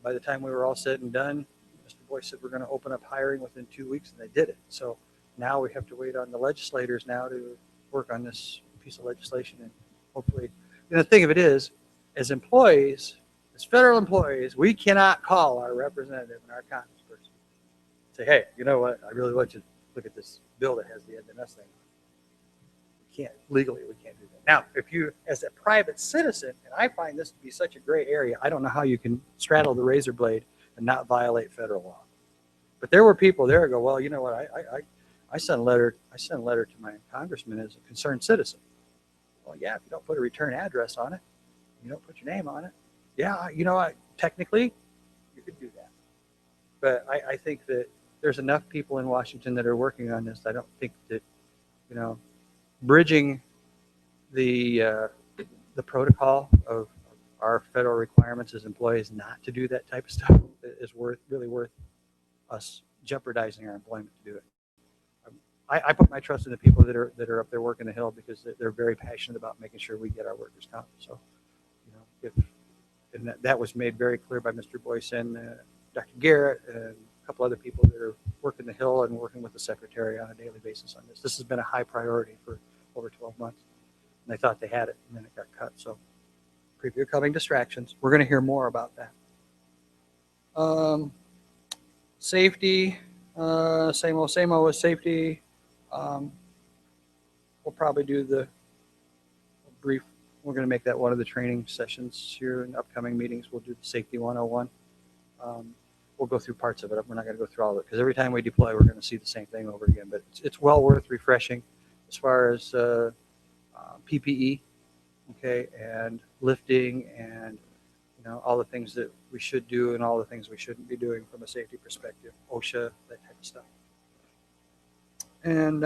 by the time we were all said and done, Mr. Boyce said we're going to open up hiring within 2 weeks, and they did it. So now we have to wait on the legislators now to work on this piece of legislation. And hopefully, the thing of it is, as employees, as federal employees, we cannot call our representative and our congressperson and say, hey, you know what? I really want you to look at this bill that has the NMS thing. Legally, we can't do that. Now, if you, as a private citizen, and I find this to be such a gray area, I don't know how you can straddle the razor blade and not violate federal law. But there were people there who go, well, you know what? I sent a letter to my congressman as a concerned citizen. Well, yeah, if you don't put a return address on it, you don't put your name on it. Yeah, technically, you could do that. But I think that there's enough people in Washington that are working on this. I don't think that, bridging the protocol of our federal requirements as employees not to do that type of stuff is really worth us jeopardizing our employment to do it. I put my trust in the people that are up there working the Hill, because they're very passionate about making sure we get our workers' comp. So, and that was made very clear by Mr. Boyce and Dr. Garrett and a couple other people that are working the Hill and working with the secretary on a daily basis on this. This has been a high priority for over 12 months. And they thought they had it, and then it got cut. So preview coming distractions. We're going to hear more about that. Safety, same old with safety. We'll probably do the brief. We're going to make that one of the training sessions here in upcoming meetings. We'll do the safety 101. We'll go through parts of it. We're not going to go through all of it because every time we deploy, we're going to see the same thing over again. But it's well worth refreshing as far as PPE, okay, and lifting and all the things that we should do and all the things we shouldn't be doing from a safety perspective, OSHA, that type of stuff. And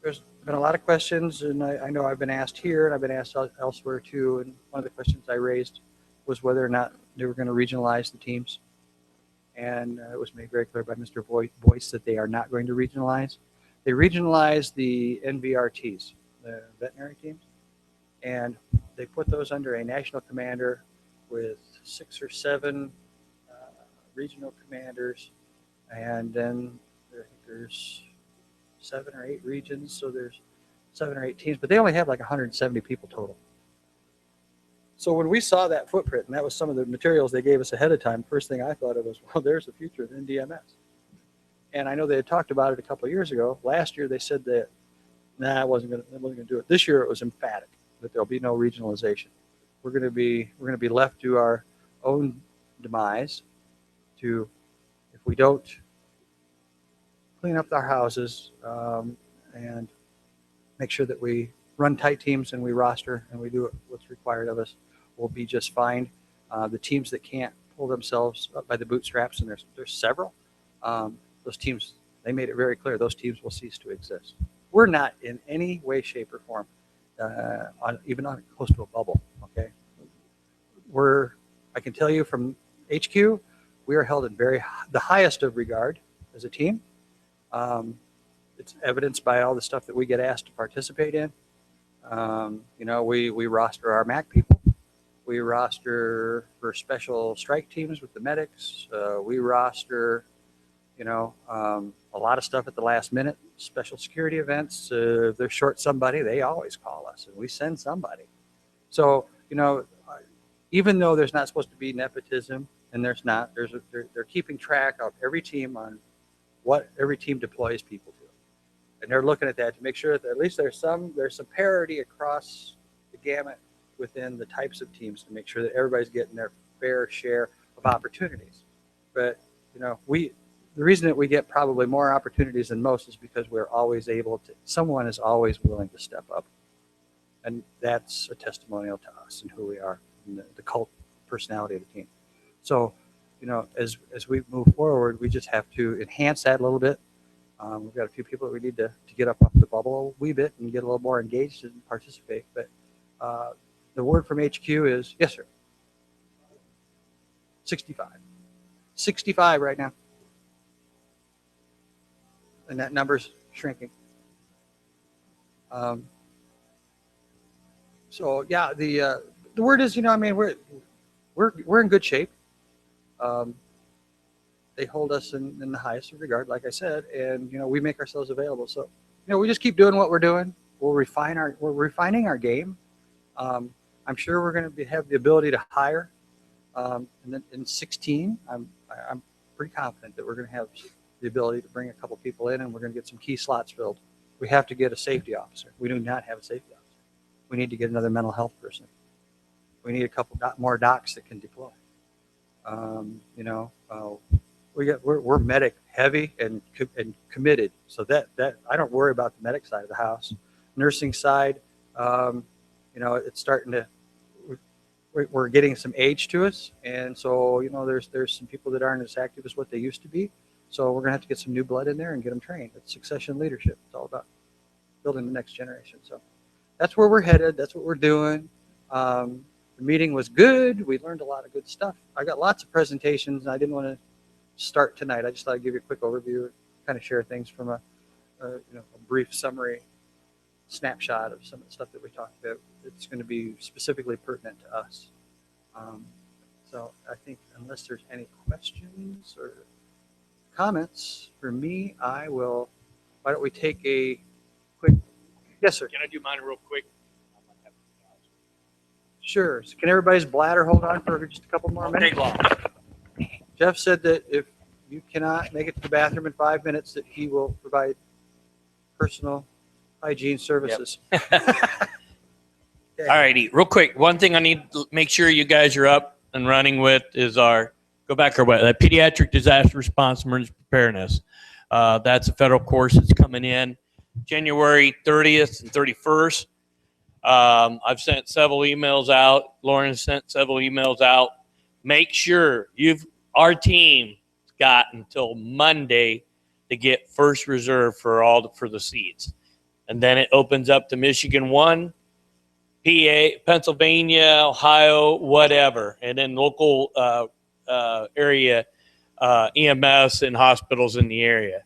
there's been a lot of questions, and I know I've been asked here and I've been asked elsewhere too. And one of the questions I raised was whether or not they were going to regionalize the teams. And it was made very clear by Mr. Boyce that they are not going to regionalize. They regionalized the NVRTs, the veterinary teams, and they put those under a national commander with 6 or 7 regional commanders, and then there's 7 or 8 regions, so there's 7 or 8 teams, but they only have like 170 people total. So when we saw that footprint, and that was some of the materials they gave us ahead of time, first thing I thought of was, well, there's the future in DMS. And I know they had talked about it a couple of years ago. Last year they said that, nah, I wasn't going to do it. This year it was emphatic that there'll be no regionalization. We're going to be left to our own demise. To, if we don't clean up our houses and make sure that we run tight teams and we roster and we do what's required of us, we'll be just fine. The teams that can't pull themselves up by the bootstraps, and there's several, those teams, they made it very clear, those teams will cease to exist. We're not in any way, shape, or form even on close to a bubble, okay? I can tell you from HQ, we are held in the highest of regard as a team. It's evidenced by all the stuff that we get asked to participate in. We roster our MAC people. We roster for special strike teams with the medics. We roster, a lot of stuff at the last minute, special security events. If they're short somebody, they always call us and we send somebody. So, even though there's not supposed to be nepotism, and there's not, they're keeping track of every team on what every team deploys people to. And they're looking at that to make sure that at least there's some parity across the gamut within the types of teams to make sure that everybody's getting their fair share of opportunities. But, the reason that we get probably more opportunities than most is because we're always someone is always willing to step up. And that's a testimonial to us and who we are and the cult personality of the team. So, as we move forward, we just have to enhance that a little bit. We've got a few people that we need to get up off the bubble a wee bit and get a little more engaged and participate. But the word from HQ is, yes, sir. 65. 65 right now. And that number's shrinking. So yeah, the word is, we're in good shape. They hold us in the highest of regard, like I said, and we make ourselves available. So we just keep doing what we're doing. We're refining our game. I'm sure we're going to have the ability to hire. And then in 16, I'm pretty confident that we're going to have the ability to bring a couple people in, and we're going to get some key slots filled. We have to get a safety officer. We do not have a safety officer. We need to get another mental health person. We need a couple more docs that can deploy. We're medic heavy and committed, so that I don't worry about the medic side of the house. Nursing side, it's starting to. We're getting some age to us, and so there's some people that aren't as active as what they used to be. So we're gonna have to get some new blood in there and get them trained. It's succession leadership. It's all about building the next generation. So that's where we're headed. That's what we're doing. The meeting was good. We learned a lot of good stuff. I got lots of presentations. I didn't want to start tonight. I just thought I'd give you a quick overview, kind of share things from a brief summary snapshot of some of the stuff that we talked about. It's going to be specifically pertinent to us. So I think unless there's any questions or comments for me, why don't we take a quick, yes, sir. Can I do mine real quick? Sure. So can everybody's bladder hold on for just a couple more Won't take minutes? long. Jeff said that if you cannot make it to the bathroom in 5 minutes, that he will provide personal hygiene services. All righty, real quick. One thing I need to make sure you guys are up and running with is our pediatric disaster response emergency preparedness. That's a federal course that's coming in January 30th and 31st. I've sent several emails out. Lauren sent several emails out. Make sure our team got until Monday to get first reserve for the seats, and then it opens up to Michigan 1, PA, Pennsylvania, Ohio, whatever, and then local area EMS and hospitals in the area.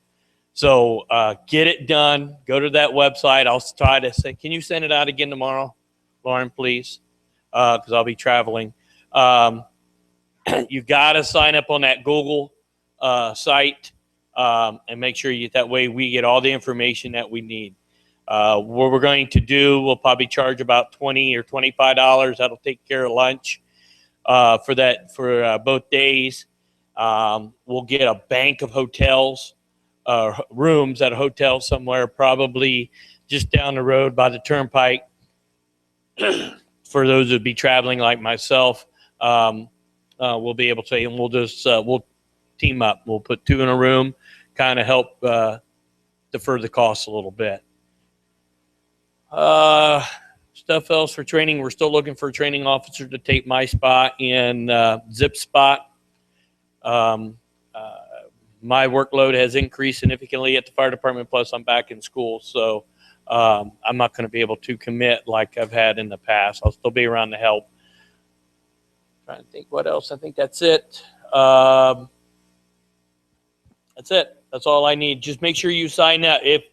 So get it done. Go to that website. I'll try to say, can you send it out again tomorrow, Lauren, please? Because I'll be traveling. You've got to sign up on that Google site and make sure that way we get all the information that we need. What we're going to do, we'll probably charge about $20 or $25. That'll take care of lunch for both days. We'll get a bank of hotels, rooms at a hotel somewhere, probably just down the road by the turnpike. For those who'd be traveling like myself, we'll be able to, and we'll team up. We'll put two in a room, kind of help defer the costs a little bit. Stuff else for training. We're still looking for a training officer to take my spot in Zip spot. My workload has increased significantly at the fire department, plus I'm back in school, so I'm not going to be able to commit like I've had in the past. I'll still be around to help. Trying to think what else. I think that's it. That's it. That's all I need. Just make sure you sign up. If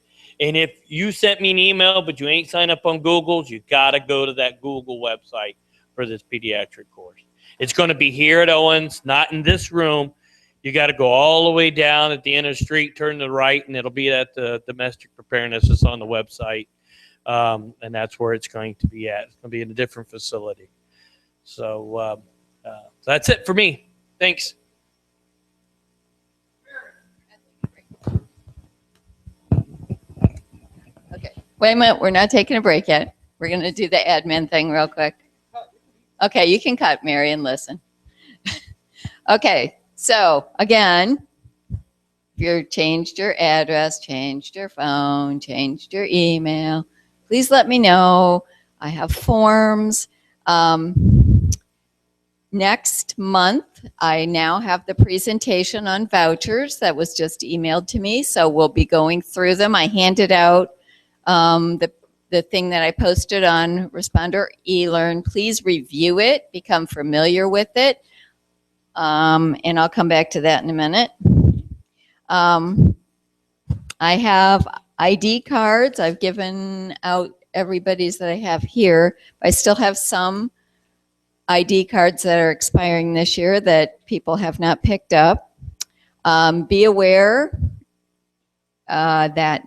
you sent me an email but you ain't signed up on Google's, you got to go to that Google website for this pediatric course. It's going to be here at Owens, not in this room. You got to go all the way down at the end of the street, turn to the right, and it'll be at the domestic preparedness. It's on the website, and that's where it's going to be at. It's going to be in a different facility. So that's it for me. Thanks. Okay. Wait a minute. We're not taking a break yet. We're going to do the admin thing real quick. Okay, you can cut, Mary, and listen. Okay, so again, if you changed your address, changed your phone, changed your email, please let me know. I have forms. Next month, I now have the presentation on vouchers that was just emailed to me, so we'll be going through them. I handed out the thing that I posted on Responder eLearn. Please review it, become familiar with it, and I'll come back to that in a minute. I have ID cards. I've given out everybody's that I have here. I still have some ID cards that are expiring this year that people have not picked up. Be aware that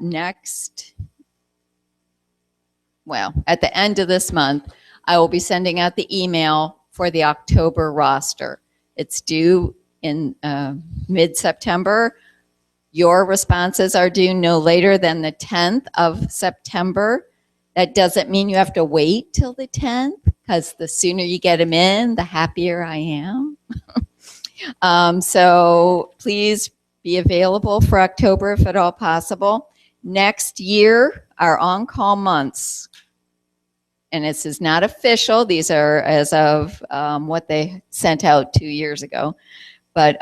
at the end of this month, I will be sending out the email for the October roster. It's due in mid-September. Your responses are due no later than the 10th of September. That doesn't mean you have to wait till the 10th, because the sooner you get them in, the happier I am. So please be available for October if at all possible. Next year, our on-call months, and this is not official, these are as of what they sent out 2 years ago, but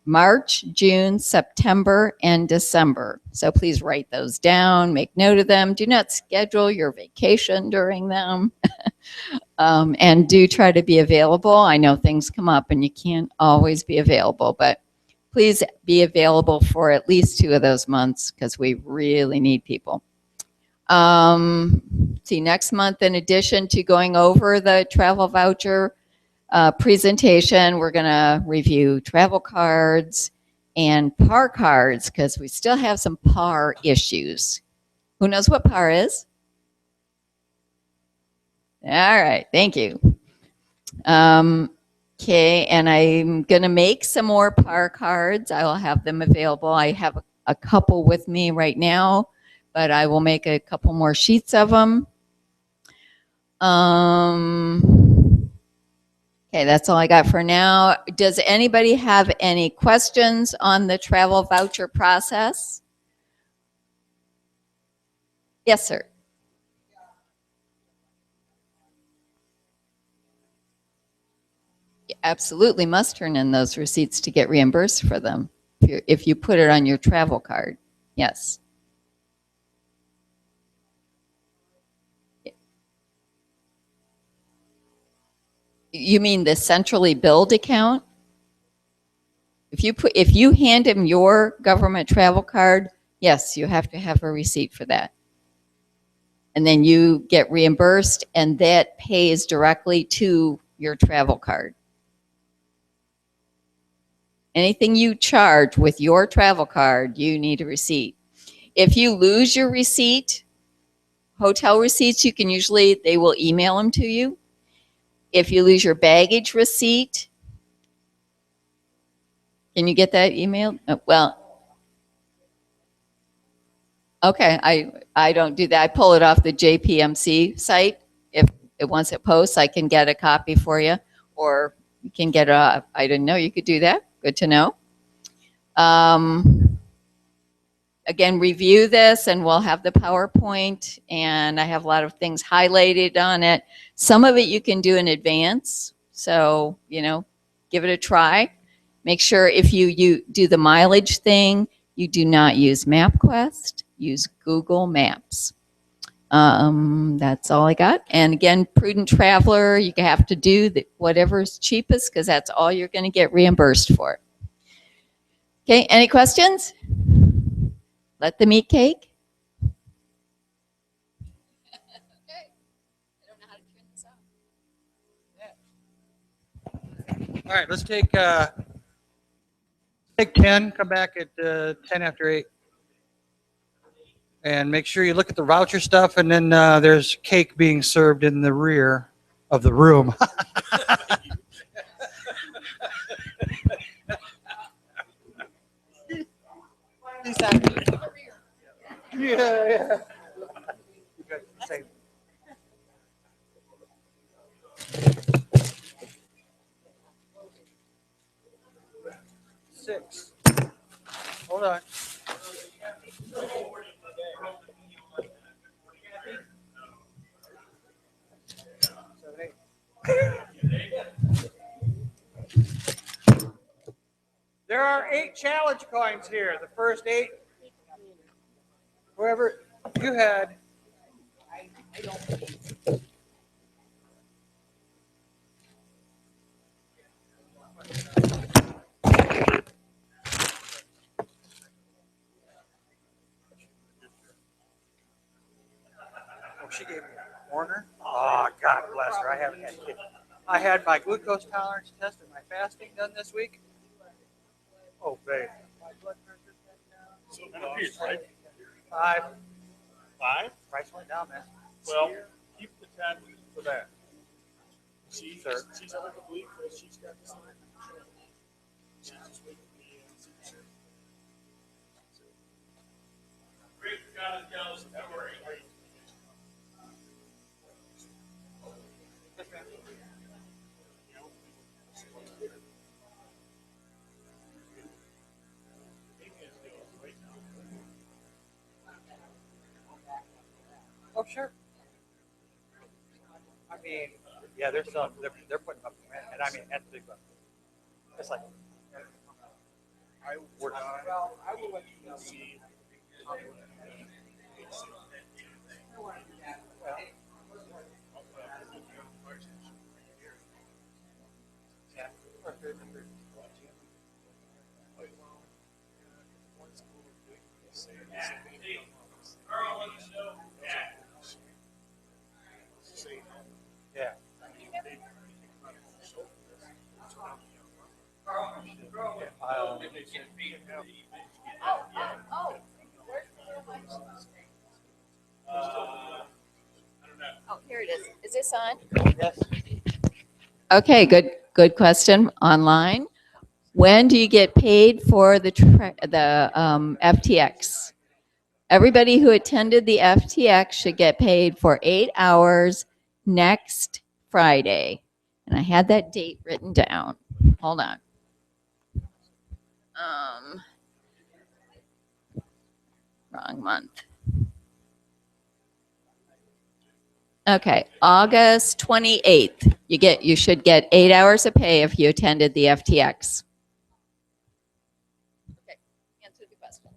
March, June, September, and December. So please write those down, make note of them. Do not schedule your vacation during them. And do try to be available. I know things come up and you can't always be available, but please be available for at least 2 of those months because we really need people. See, next month, in addition to going over the travel voucher presentation, we're going to review travel cards and PAR cards because we still have some PAR issues. Who knows what PAR is? All right, thank you. Okay, and I'm gonna make some more par cards. I will have them available. I have a couple with me right now, but I will make a couple more sheets of them. Okay, that's all I got for now. Does anybody have any questions on the travel voucher process? Yes, sir. You absolutely must turn in those receipts to get reimbursed for them if you put it on your travel card. Yes. You mean the centrally billed account? If you hand him your government travel card, yes, you have to have a receipt for that. And then you get reimbursed, and that pays directly to your travel card. Anything you charge with your travel card, you need a receipt. If you lose your receipt, hotel receipts, you can usually, they will email them to you. If you lose your baggage receipt, can you get that emailed? Well, okay, I don't do that. I pull it off the JPMC site. If it once it posts, I can get a copy for you, or you can get a. I didn't know you could do that. Good to know. Again, review this, and we'll have the PowerPoint, and I have a lot of things highlighted on it. Some of it you can do in advance, so give it a try. Make sure if you do the mileage thing, you do not use MapQuest. Use Google Maps. That's all I got. And again, prudent traveler, you have to do whatever's cheapest because that's all you're going to get reimbursed for. Okay, any questions? Let them eat cake. Okay. I don't know how to turn this off. All right, let's take 10, come back at 10 after 8. And make sure you look at the voucher stuff, and then there's cake being served in the rear of the room. Yeah. Same. 6. Hold on. 7, 8. There are 8 challenge coins here. The first 8, whoever you had. Oh, she gave me a corner. Oh, God bless her. I haven't had kids. I had my glucose tolerance test and my fasting done this week. Oh, babe. My blood pressure's went down. So, right? 5. 5? Price went down, man. Well, keep the 10 for that. She's Sir. She's under the belief that she's got this under control. She's just waiting for the signature. Great, God tell us that we're right. Oh, sure. I mean, yeah, they're selling, they're putting up, and I mean, that's big bucks. It's like, I will, I will let you see. yeah. Oh, here it is. Is this this on? Yes. Okay, good question online. When do you get paid for the FTX? Everybody who attended the FTX should get paid for 8 hours next Friday. And I had that date written down. Hold on. Wrong month. Okay, August 28th. You should get 8 hours of pay if you attended the FTX. Okay, answer the question.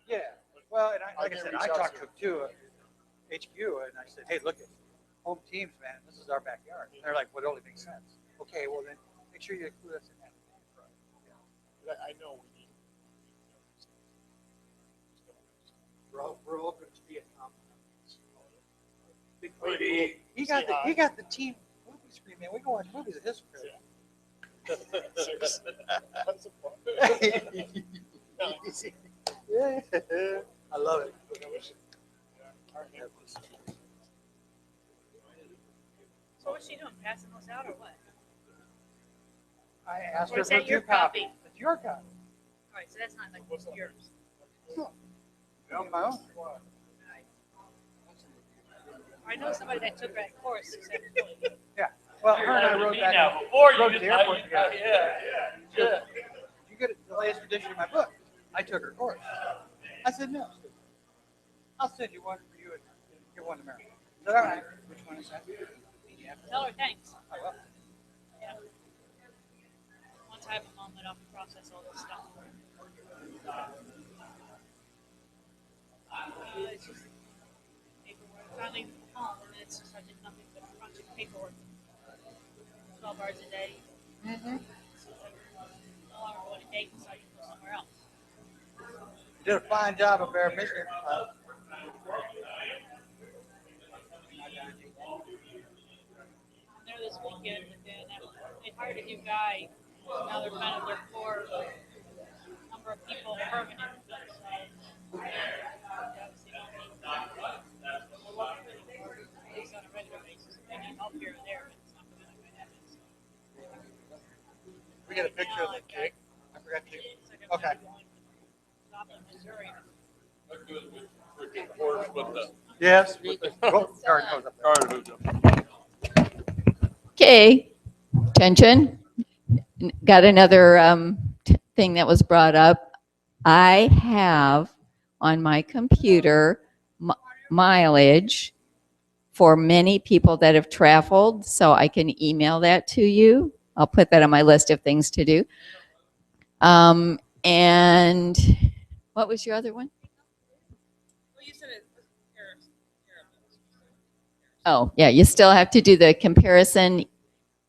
Yeah. Well, and like I said, I talked to him too, HQ, and I said, hey, look, home teams, man, this is our backyard. And they're like, well, it only makes sense. Okay, well then, make sure you include us in that. I know we need. We're open to be a Maybe he got the team movie screen, man. We go watch movies at his crib. Yeah, I love it. So what's she doing? Passing those out or what? I asked Or her is for that your two copies. copy? It's your copy. All right, so that's not like yours. My own. I know somebody that took that course. Successfully. Yeah. Well, her and I rode back. Now, before you rode to just the airport yeah, together. yeah. You get the latest edition of my book. I took her course. I said, no. I'll send you one for you and give one to Mary. I said, all right. Which one is that? Tell her thanks. I will. Yeah. Once I have a moment, I'll process all this stuff. It's just paperwork. I leave home and it's just I did nothing but a bunch of paperwork. 12 hours a day. Mm-hmm. So it's like, no longer going to take, so I can go somewhere else. You did a fine job up there, Michigan. I'm there this weekend, but then they hired a new guy. So now they're kind of their core number of people permanent. So, obviously don't need at least on a regular basis. If they need help here or there, it's not going to happen. So, We get a picture of the cake. I forgot to. it's like I'm Okay. going to Joplin, Missouri. Yes. With the garden hose up there. Okay, attention. Got another thing that was brought up. I have on my computer mileage for many people that have traveled, so I can email that to you. I'll put that on my list of things to do. And what was your other one? Well, you said it. Oh, yeah, you still have to do the comparison,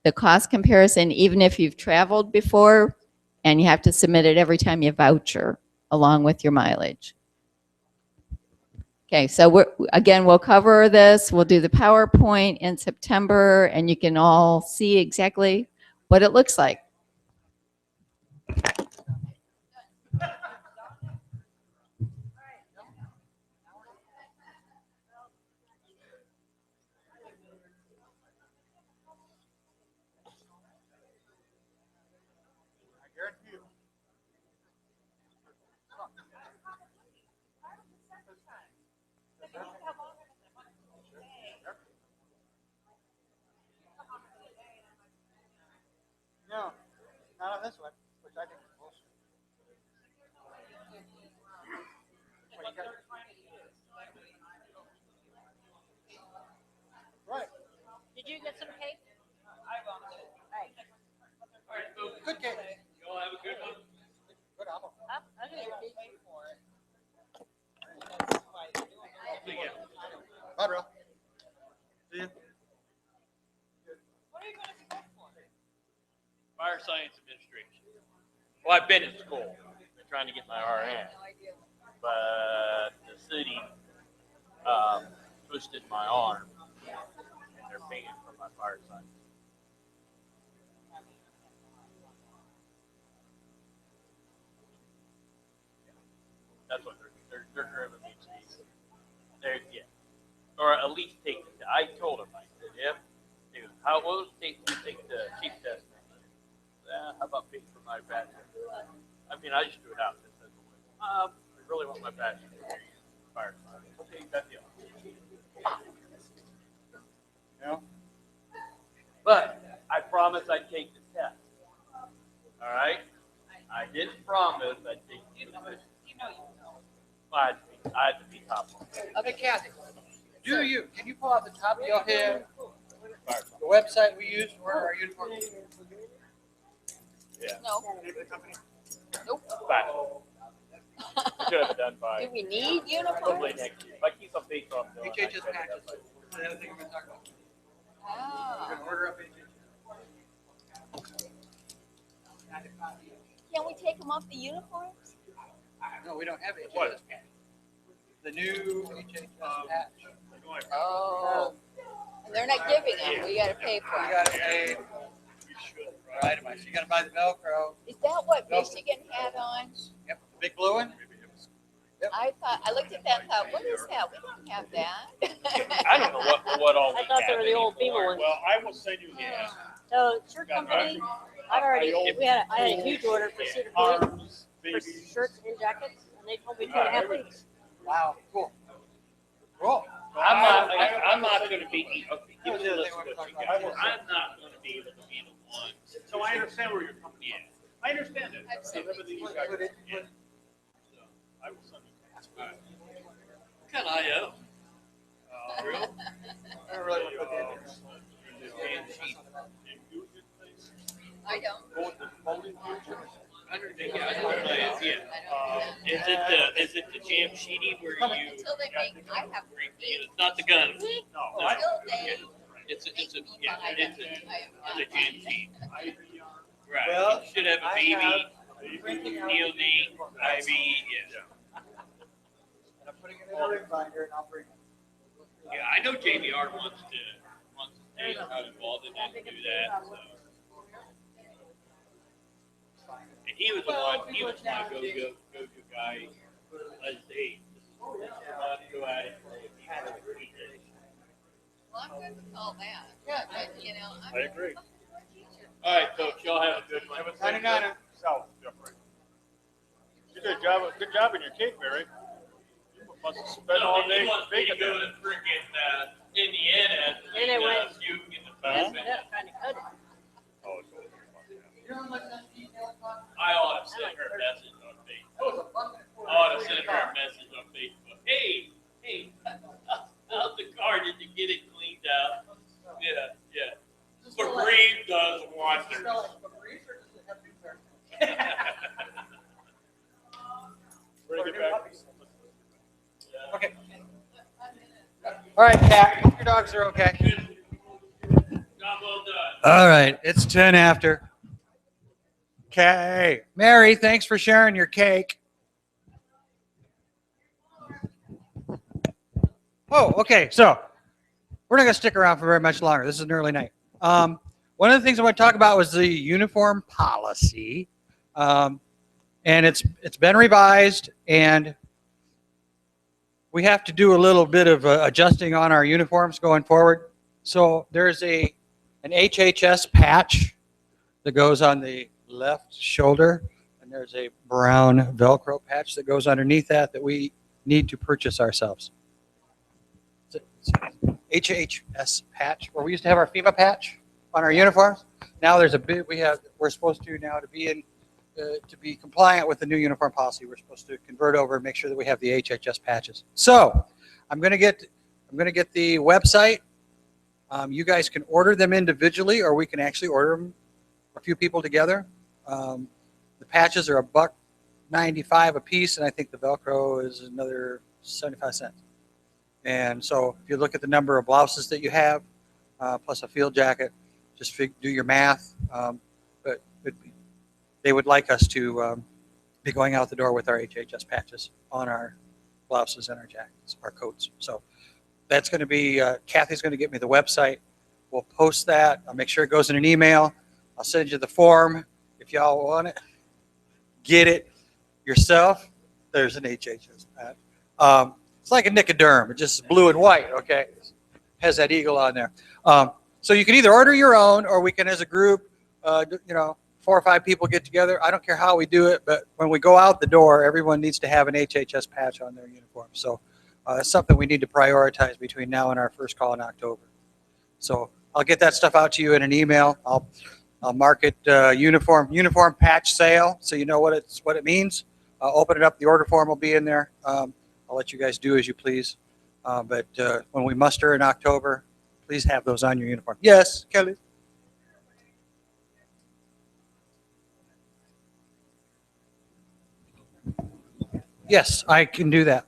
the cost comparison, even if you've traveled before, and you have to submit it every time you voucher along with your mileage. Okay, so we'll cover this. We'll do the PowerPoint in September, and you can all see exactly what it looks like. I guarantee you. No, not on this one, which I think is bullshit. Well, you got- Right. Did you get some cake? Good cake. Y'all have a good one. Good apple. I didn't pay for it. Bye, bro. See you. What are you going to go for? Fire Science Administration. Well, I've been in school. I'm trying to get my RN. But the city twisted my arm, and they're paying for my fire science. or at least take the test. I told him, I said, how will it take to take the chief test? How about paying for my bachelor? I mean, I just threw it out. I really want my bachelor degree in fire science. Okay, that deal. You know? But I promised I'd take the test. All right? I didn't promise I'd take the test. I had to be top one. Hey, Kathy, can you pull out the top of your head the website we used to wear our uniform? Yeah. No. Nope. Fine. Should have done Do fine. we need Probably uniforms? next year. If I keep some things on. HHS patches. That's the other thing we're going to talk about. We're Ah. going to order up HHS. Can we take them off the uniforms? No, we don't have HHS patch. The new HHS patch. Oh. And they're not giving them. We got to pay for You them. got to pay for itemized. You got to buy the Velcro. Is that what Michigan had on? Yep, the big blue one. I looked at that and thought, what is that? We don't have that. I don't know what all. I thought they were the old FEMA ones. Well, I will send you Yeah. So shirt company, I had a huge order for Cedar Point arms, for babies. shirts and jackets, and they told me 2.5 weeks. Wow, cool. Cool. I'm not going to be. Okay, give us a Here's the list thing of we're what you talking got. about. I'm not going to be able to be the one. So I understand where you're coming from. I understand it. I've seen Deliver these Put guys. it- Yeah. So, I will send you. What kind of IO? Real? I don't really want to put that in. I don't. Go with the folding future. Is it the jam sheety where you? Until they make, I have It's not the gun. No, No. until they It's a make me yeah. buy them, It's I am a not jam sheet. buying. Right. Well, You should have a I baby, have printing out neonate, IV. Yeah. and I'm putting it in a ring binder and I'll bring it. Yeah, I know JVR wants to stay involved in that and do that. So. And he was my go-to guy. Let's say, go at it. Well, I'm good with all that. But, you know, I agree. All right, coach, y'all have a good one. 99er. South, Jeffrey. You did good job in your cake, Barry. You must have spent all day He wants me to baking go that. to frickin' Indiana. And it went- You in the Messed basement. it up trying to cut it. Oh, it's over. I ought to send her a message on Facebook. I ought to send her a message on Facebook. Hey, how's the car? Did you get it cleaned out? Yeah. Febreze does wonders. Ready to get back? Okay. All right, Kat, your dogs are okay. Job well done. All right, it's 10 after. Okay. Mary, thanks for sharing your cake. Oh, okay. So we're not going to stick around for very much longer. This is an early night. One of the things I want to talk about was the uniform policy. And it's been revised, and we have to do a little bit of adjusting on our uniforms going forward. So there's an HHS patch that goes on the left shoulder, and there's a brown Velcro patch that goes underneath that we need to purchase ourselves. It's HHS patch, where we used to have our FEMA patch on our uniforms. Now there's a bit we're supposed to now to be in to be compliant with the new uniform policy. We're supposed to convert over and make sure that we have the HHS patches. So I'm going to get the website. You guys can order them individually, or we can actually order them a few people together. The patches are $1.95 a piece, and I think the Velcro is another 75 cents. And so if you look at the number of blouses that you have, plus a field jacket, just do your math. But they would like us to be going out the door with our HHS patches on our blouses and our jackets, our coats. So that's going to be, Kathy's going to get me the website. We'll post that. I'll make sure it goes in an email. I'll send you the form. If y'all want it, get it yourself. There's an HHS patch. It's like a Nicoderm. It's just blue and white, okay? Has that eagle on there. So you can either order your own, or we can, as a group, 4 or 5 people get together. I don't care how we do it, but when we go out the door, everyone needs to have an HHS patch on their uniform. So it's something we need to prioritize between now and our first call in October. So I'll get that stuff out to you in an email. I'll mark it uniform patch sale, so you know what it means. Open it up. The order form will be in there. I'll let you guys do as you please. But when we muster in October, please have those on your uniform. Yes, Kelly. Yes, I can do that.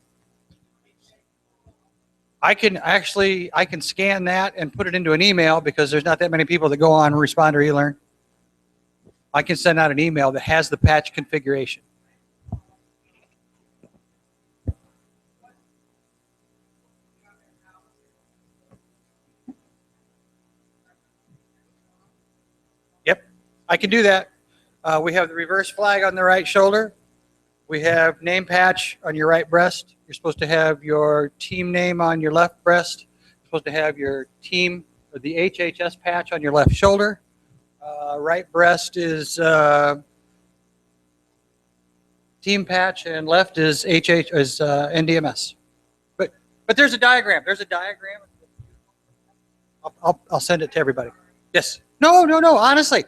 I can scan that and put it into an email, because there's not that many people that go on Responder eLearn. I can send out an email that has the patch configuration. Yep, I can do that. We have the reverse flag on the right shoulder. We have name patch on your right breast. You're supposed to have your team name on your left breast. You're supposed to have your team, or the HHS patch on your left shoulder. Right breast is team patch, and left is NDMS. But there's a diagram. There's a diagram. I'll send it to everybody. Yes. No. Honestly,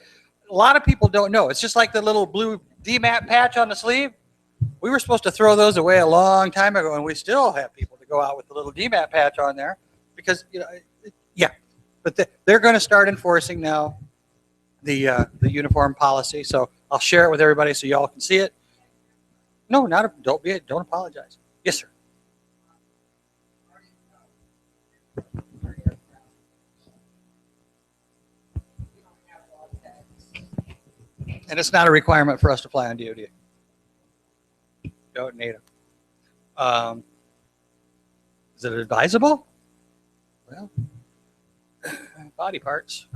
a lot of people don't know. It's just like the little blue DMAT patch on the sleeve. We were supposed to throw those away a long time ago, and we still have people that go out with the little DMAT patch on there because, yeah. But they're going to start enforcing now the uniform policy. So I'll share it with everybody so y'all can see it. No, don't apologize. Yes, sir. And it's not a requirement for us to fly on DoD. Don't need them. Is it advisable? Well, body parts.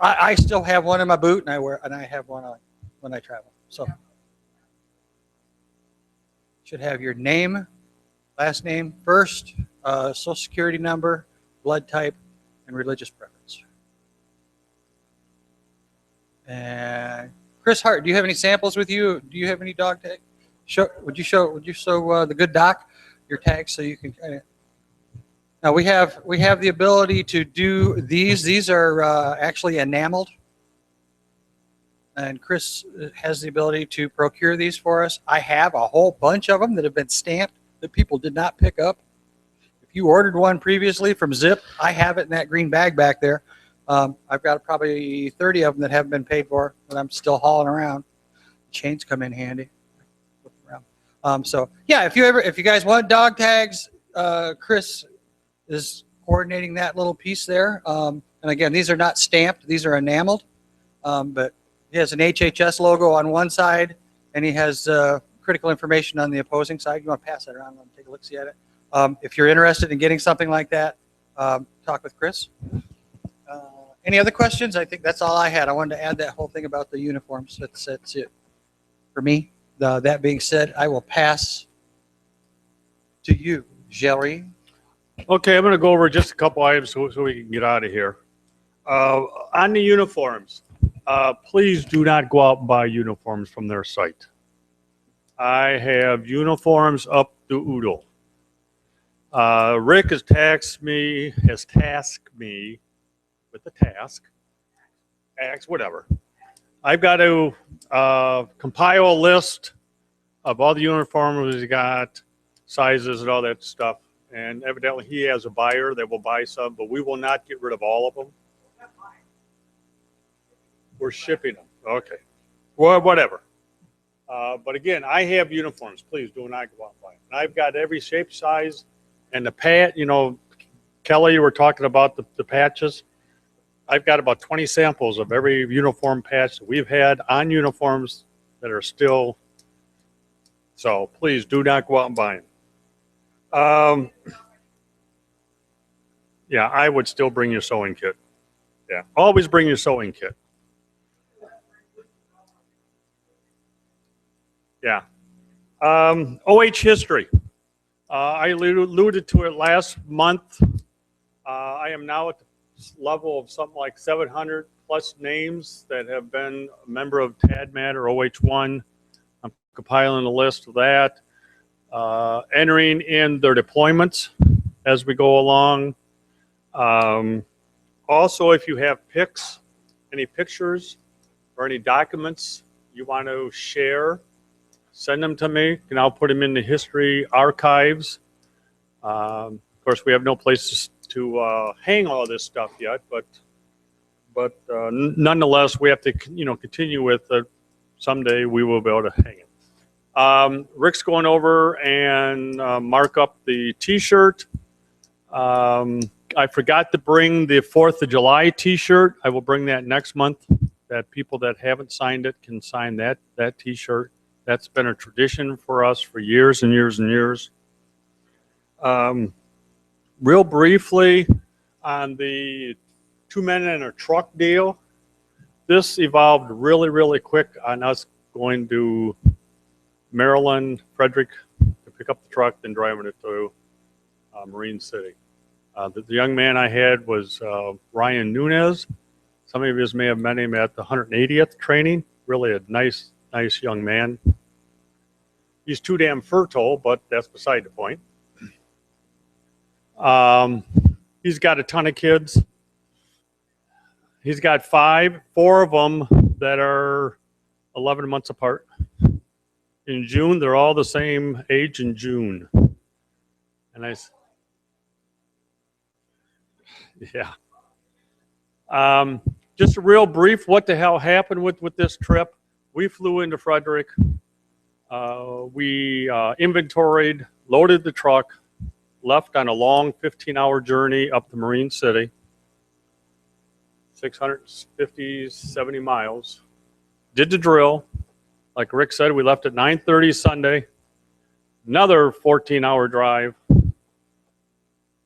I still have one in my boot, and I have one on when I travel. So should have your name, last name first, social security number, blood type, and religious preference. And Chris Hart, do you have any samples with you? Do you have any dog tag? Would you show the good doc your tags so you can? Now we have the ability to do these. These are actually enameled, and Chris has the ability to procure these for us. I have a whole bunch of them that have been stamped that people did not pick up. If you ordered one previously from Zip, I have it in that green bag back there. I've got probably 30 of them that haven't been paid for, but I'm still hauling around. Chains come in handy. So yeah, if you guys want dog tags, Chris is coordinating that little piece there. And again, these are not stamped; these are enameled. But he has an HHS logo on one side, and he has critical information on the opposing side. You want to pass that around? Let me take a look, see at it. If you're interested in getting something like that, talk with Chris. Any other questions? I think that's all I had. I wanted to add that whole thing about the uniforms. That's it for me. That being said, I will pass to you, Jerry. Okay, I'm going to go over just a couple items so we can get out of here. On the uniforms, please do not go out and buy uniforms from their site. I have uniforms up to Udo. Rick has tasked me with the task, whatever. I've got to compile a list of all the uniforms he got, sizes and all that stuff. And evidently he has a buyer that will buy some, but we will not get rid of all of them. We're shipping them. Okay. Well, whatever. But again, I have uniforms. Please do not go out and buy them. And I've got every shape, size, and the patch. Kelly, you were talking about the patches. I've got about 20 samples of every uniform patch that we've had on uniforms that are still. So please do not go out and buy them. Yeah, I would still bring your sewing kit. Yeah, always bring your sewing kit. Yeah. OH history. I alluded to it last month. I am now at the level of something like 700 plus names that have been a member of DMAT or OH-1. I'm compiling a list of that, entering in their deployments as we go along. Also, if you have pics, any pictures or any documents you want to share, send them to me, and I'll put them in the history archives. Of course, we have no place to hang all this stuff yet, but nonetheless, we have to continue with it. Someday we will be able to hang it. Rick's going over and mark up the T-shirt. I forgot to bring the 4th of July T-shirt. I will bring that next month. That people that haven't signed it can sign that T-shirt. That's been a tradition for us for years and years and years. Real briefly on the 2 men in a truck deal, this evolved really, really quick on us going to Maryland, Frederick, to pick up the truck, then driving it to Marine City. The young man I had was Ryan Nunez. Some of you may have met him at the 180th training. Really a nice young man. He's too damn fertile, but that's beside the point. He's got a ton of kids. He's got 4 of them that are 11 months apart. In June, they're all the same age in June. And yeah. Just a real brief, what the hell happened with this trip? We flew into Frederick. We inventoried, loaded the truck, left on a long 15-hour journey up to Marine City, 650, 70 miles. Did the drill. Like Rick said, we left at 9:30 Sunday. Another 14-hour drive.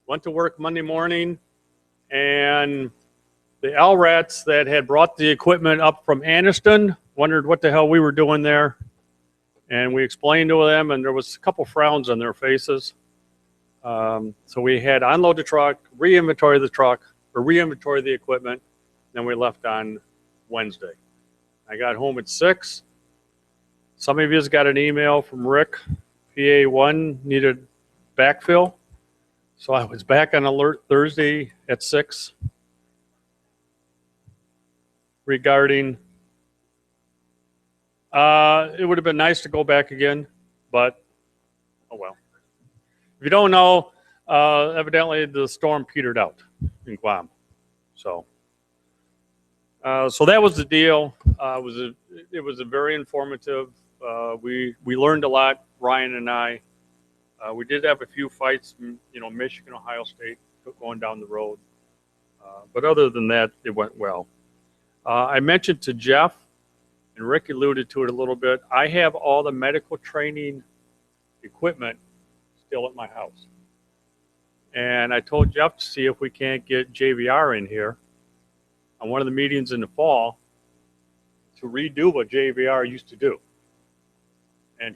Went to work Monday morning, and the LRATs that had brought the equipment up from Anniston wondered what the hell we were doing there. And we explained to them, and there was a couple frowns on their faces. So we had to unload the truck, re-inventory the truck, or re-inventory the equipment. Then we left on Wednesday. I got home at 6. Some of you got an email from Rick. PA1 needed backfill. So I was back on alert Thursday at 6 regarding, it would have been nice to go back again, but oh well. If you don't know, evidently the storm petered out in Guam. So that was the deal. It was a very informative. We learned a lot, Ryan and I. We did have a few fights, Michigan, Ohio State, going down the road. But other than that, it went well. I mentioned to Jeff, and Rick alluded to it a little bit, I have all the medical training equipment still at my house. And I told Jeff to see if we can't get JVR in here on one of the meetings in the fall to redo what JVR used to do. And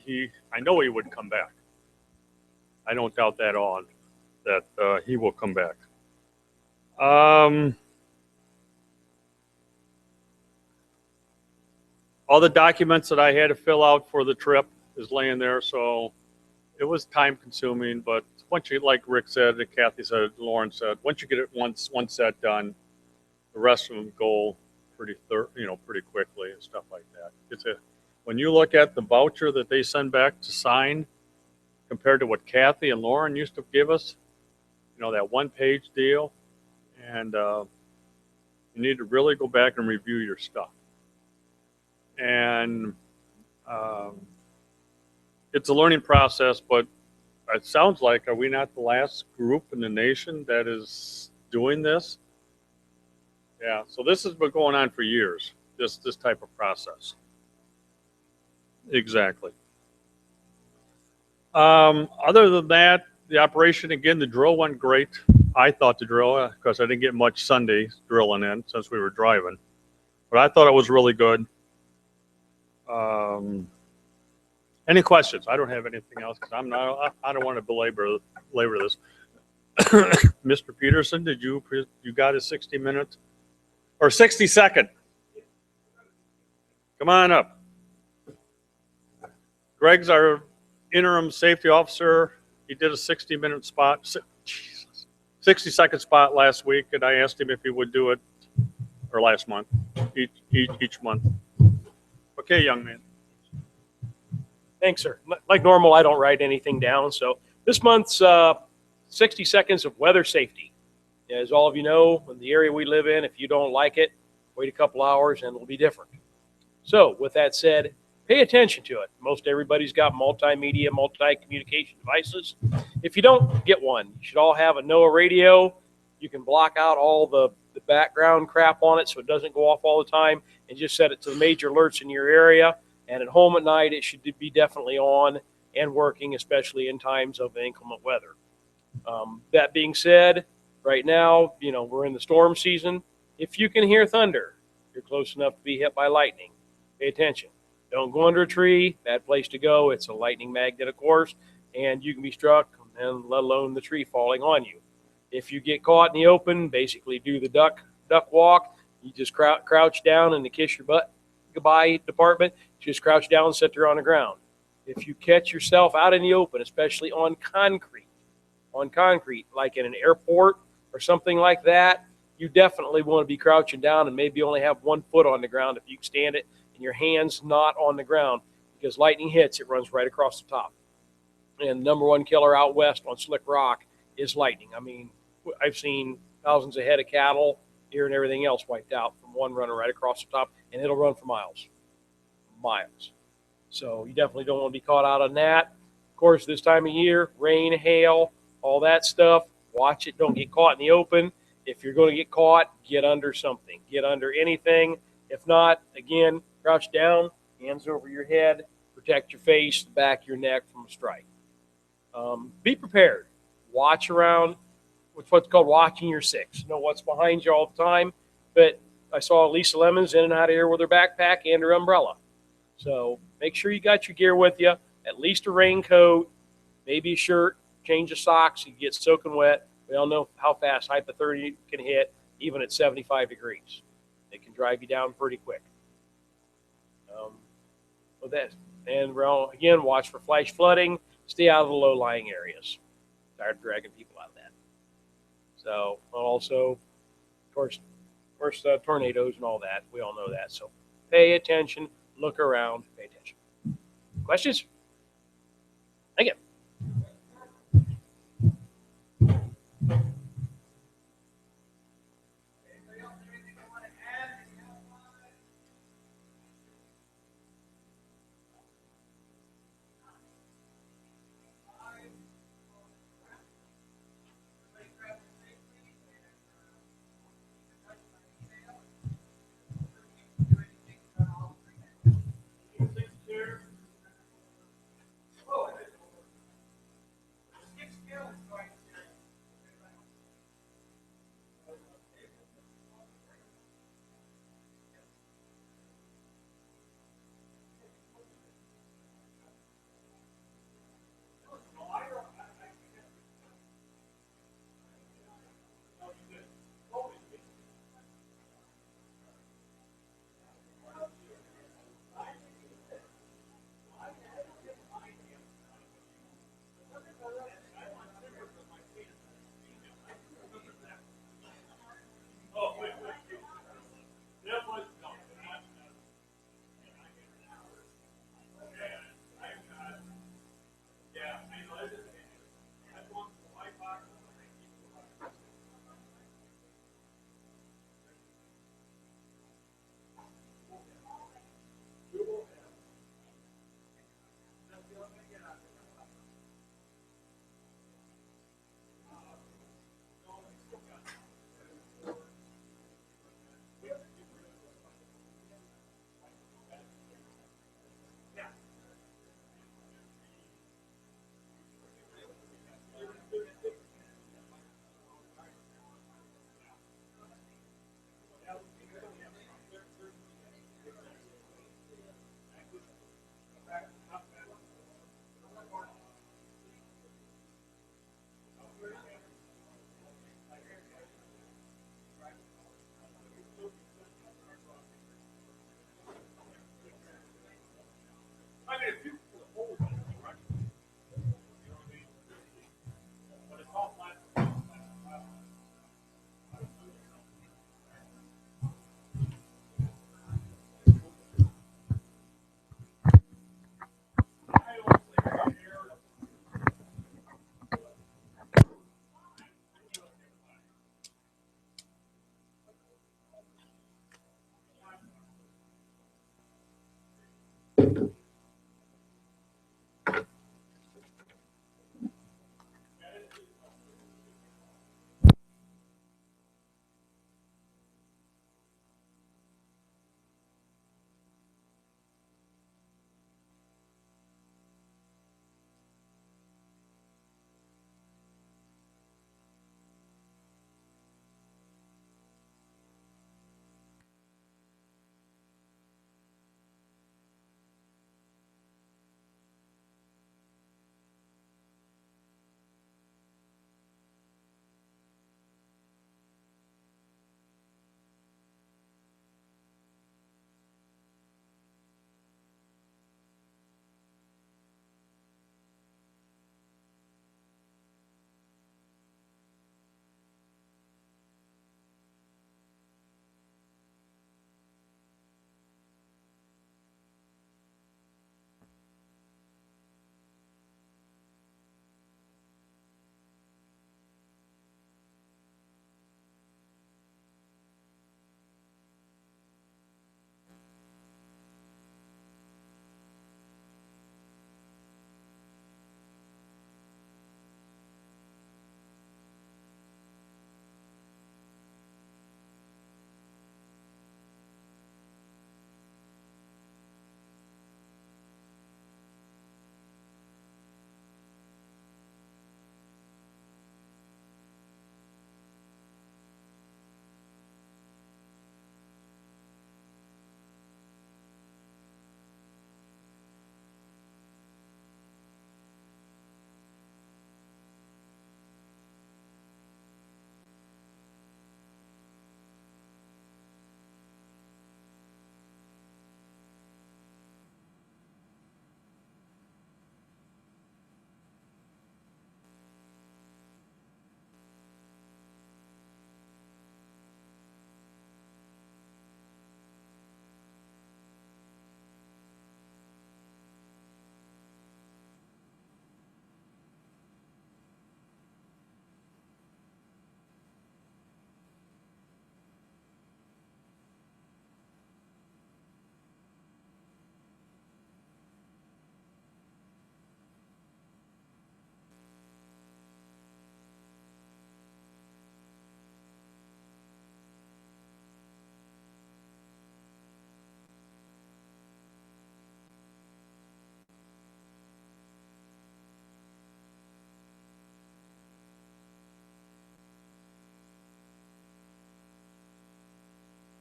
I know he would come back. I don't doubt that on that he will come back. All the documents that I had to fill out for the trip is laying there, so it was time consuming, but once you, like Rick said, and Kathy said, Lauren said, once you get it one set done, the rest of them go pretty quickly and stuff like that. When you look at the voucher that they send back to sign compared to what Kathy and Lauren used to give us, that one-page deal, and you need to really go back and review your stuff. And it's a learning process, but it sounds like, are we not the last group in the nation that is doing this? Yeah, so this has been going on for years, this type of process. Exactly. Other than that, the operation, again, the drill went great. I thought the drill, because I didn't get much Sunday drilling in since we were driving, but I thought it was really good. Any questions? I don't have anything else because I don't want to belabor this. Mr. Peterson, you got a 60 minutes or 60 second? Come on up. Greg's our interim safety officer. He did a 60-minute spot, 60-second spot last week, and I asked him if he would do it, or last month, each month. Okay, young man. Thanks, sir. Like normal, I don't write anything down. So this month's 60 seconds of weather safety. As all of you know, in the area we live in, if you don't like it, wait a couple hours and it'll be different. So with that said, pay attention to it. Most everybody's got multimedia, multi-communication devices. If you don't, get one. You should all have a NOAA radio. You can block out all the background crap on it so it doesn't go off all the time, and just set it to the major alerts in your area. And at home at night, it should be definitely on and working, especially in times of inclement weather. That being said, right now, we're in the storm season. If you can hear thunder, you're close enough to be hit by lightning. Pay attention. Don't go under a tree. Bad place to go. It's a lightning magnet, of course, and you can be struck, and let alone the tree falling on you. If you get caught in the open, basically do the duck walk. You just crouch down in the kiss your butt goodbye department. Just crouch down and sit there on the ground. If you catch yourself out in the open, especially on concrete, like in an airport or something like that, you definitely want to be crouching down and maybe only have 1 foot on the ground if you can stand it, and your hands not on the ground, because lightning hits, it runs right across the top. And number one killer out west on slick rock is lightning. I mean, I've seen thousands of head of cattle, deer, and everything else wiped out from one running right across the top, and it'll run for miles. So you definitely don't want to be caught out on that. Of course, this time of year, rain, hail, all that stuff, watch it. Don't get caught in the open. If you're going to get caught, get under something. Get under anything. If not, again, crouch down, hands over your head, protect your face, the back of your neck from a strike. Be prepared. Watch around. What's called watching your six. Know what's behind you all the time. But I saw Lisa Lemons in and out of here with her backpack and her umbrella. So make sure you got your gear with you, at least a raincoat, maybe a shirt, change of socks. You get soaking wet. We all know how fast hypothermia can hit, even at 75 degrees. It can drive you down pretty quick. With that, and again, watch for flash flooding. Stay out of the low-lying areas. Tired of dragging people out of that. So, also, of course, tornadoes and all that. We all know that. So, pay attention. Look around. Pay attention. Questions?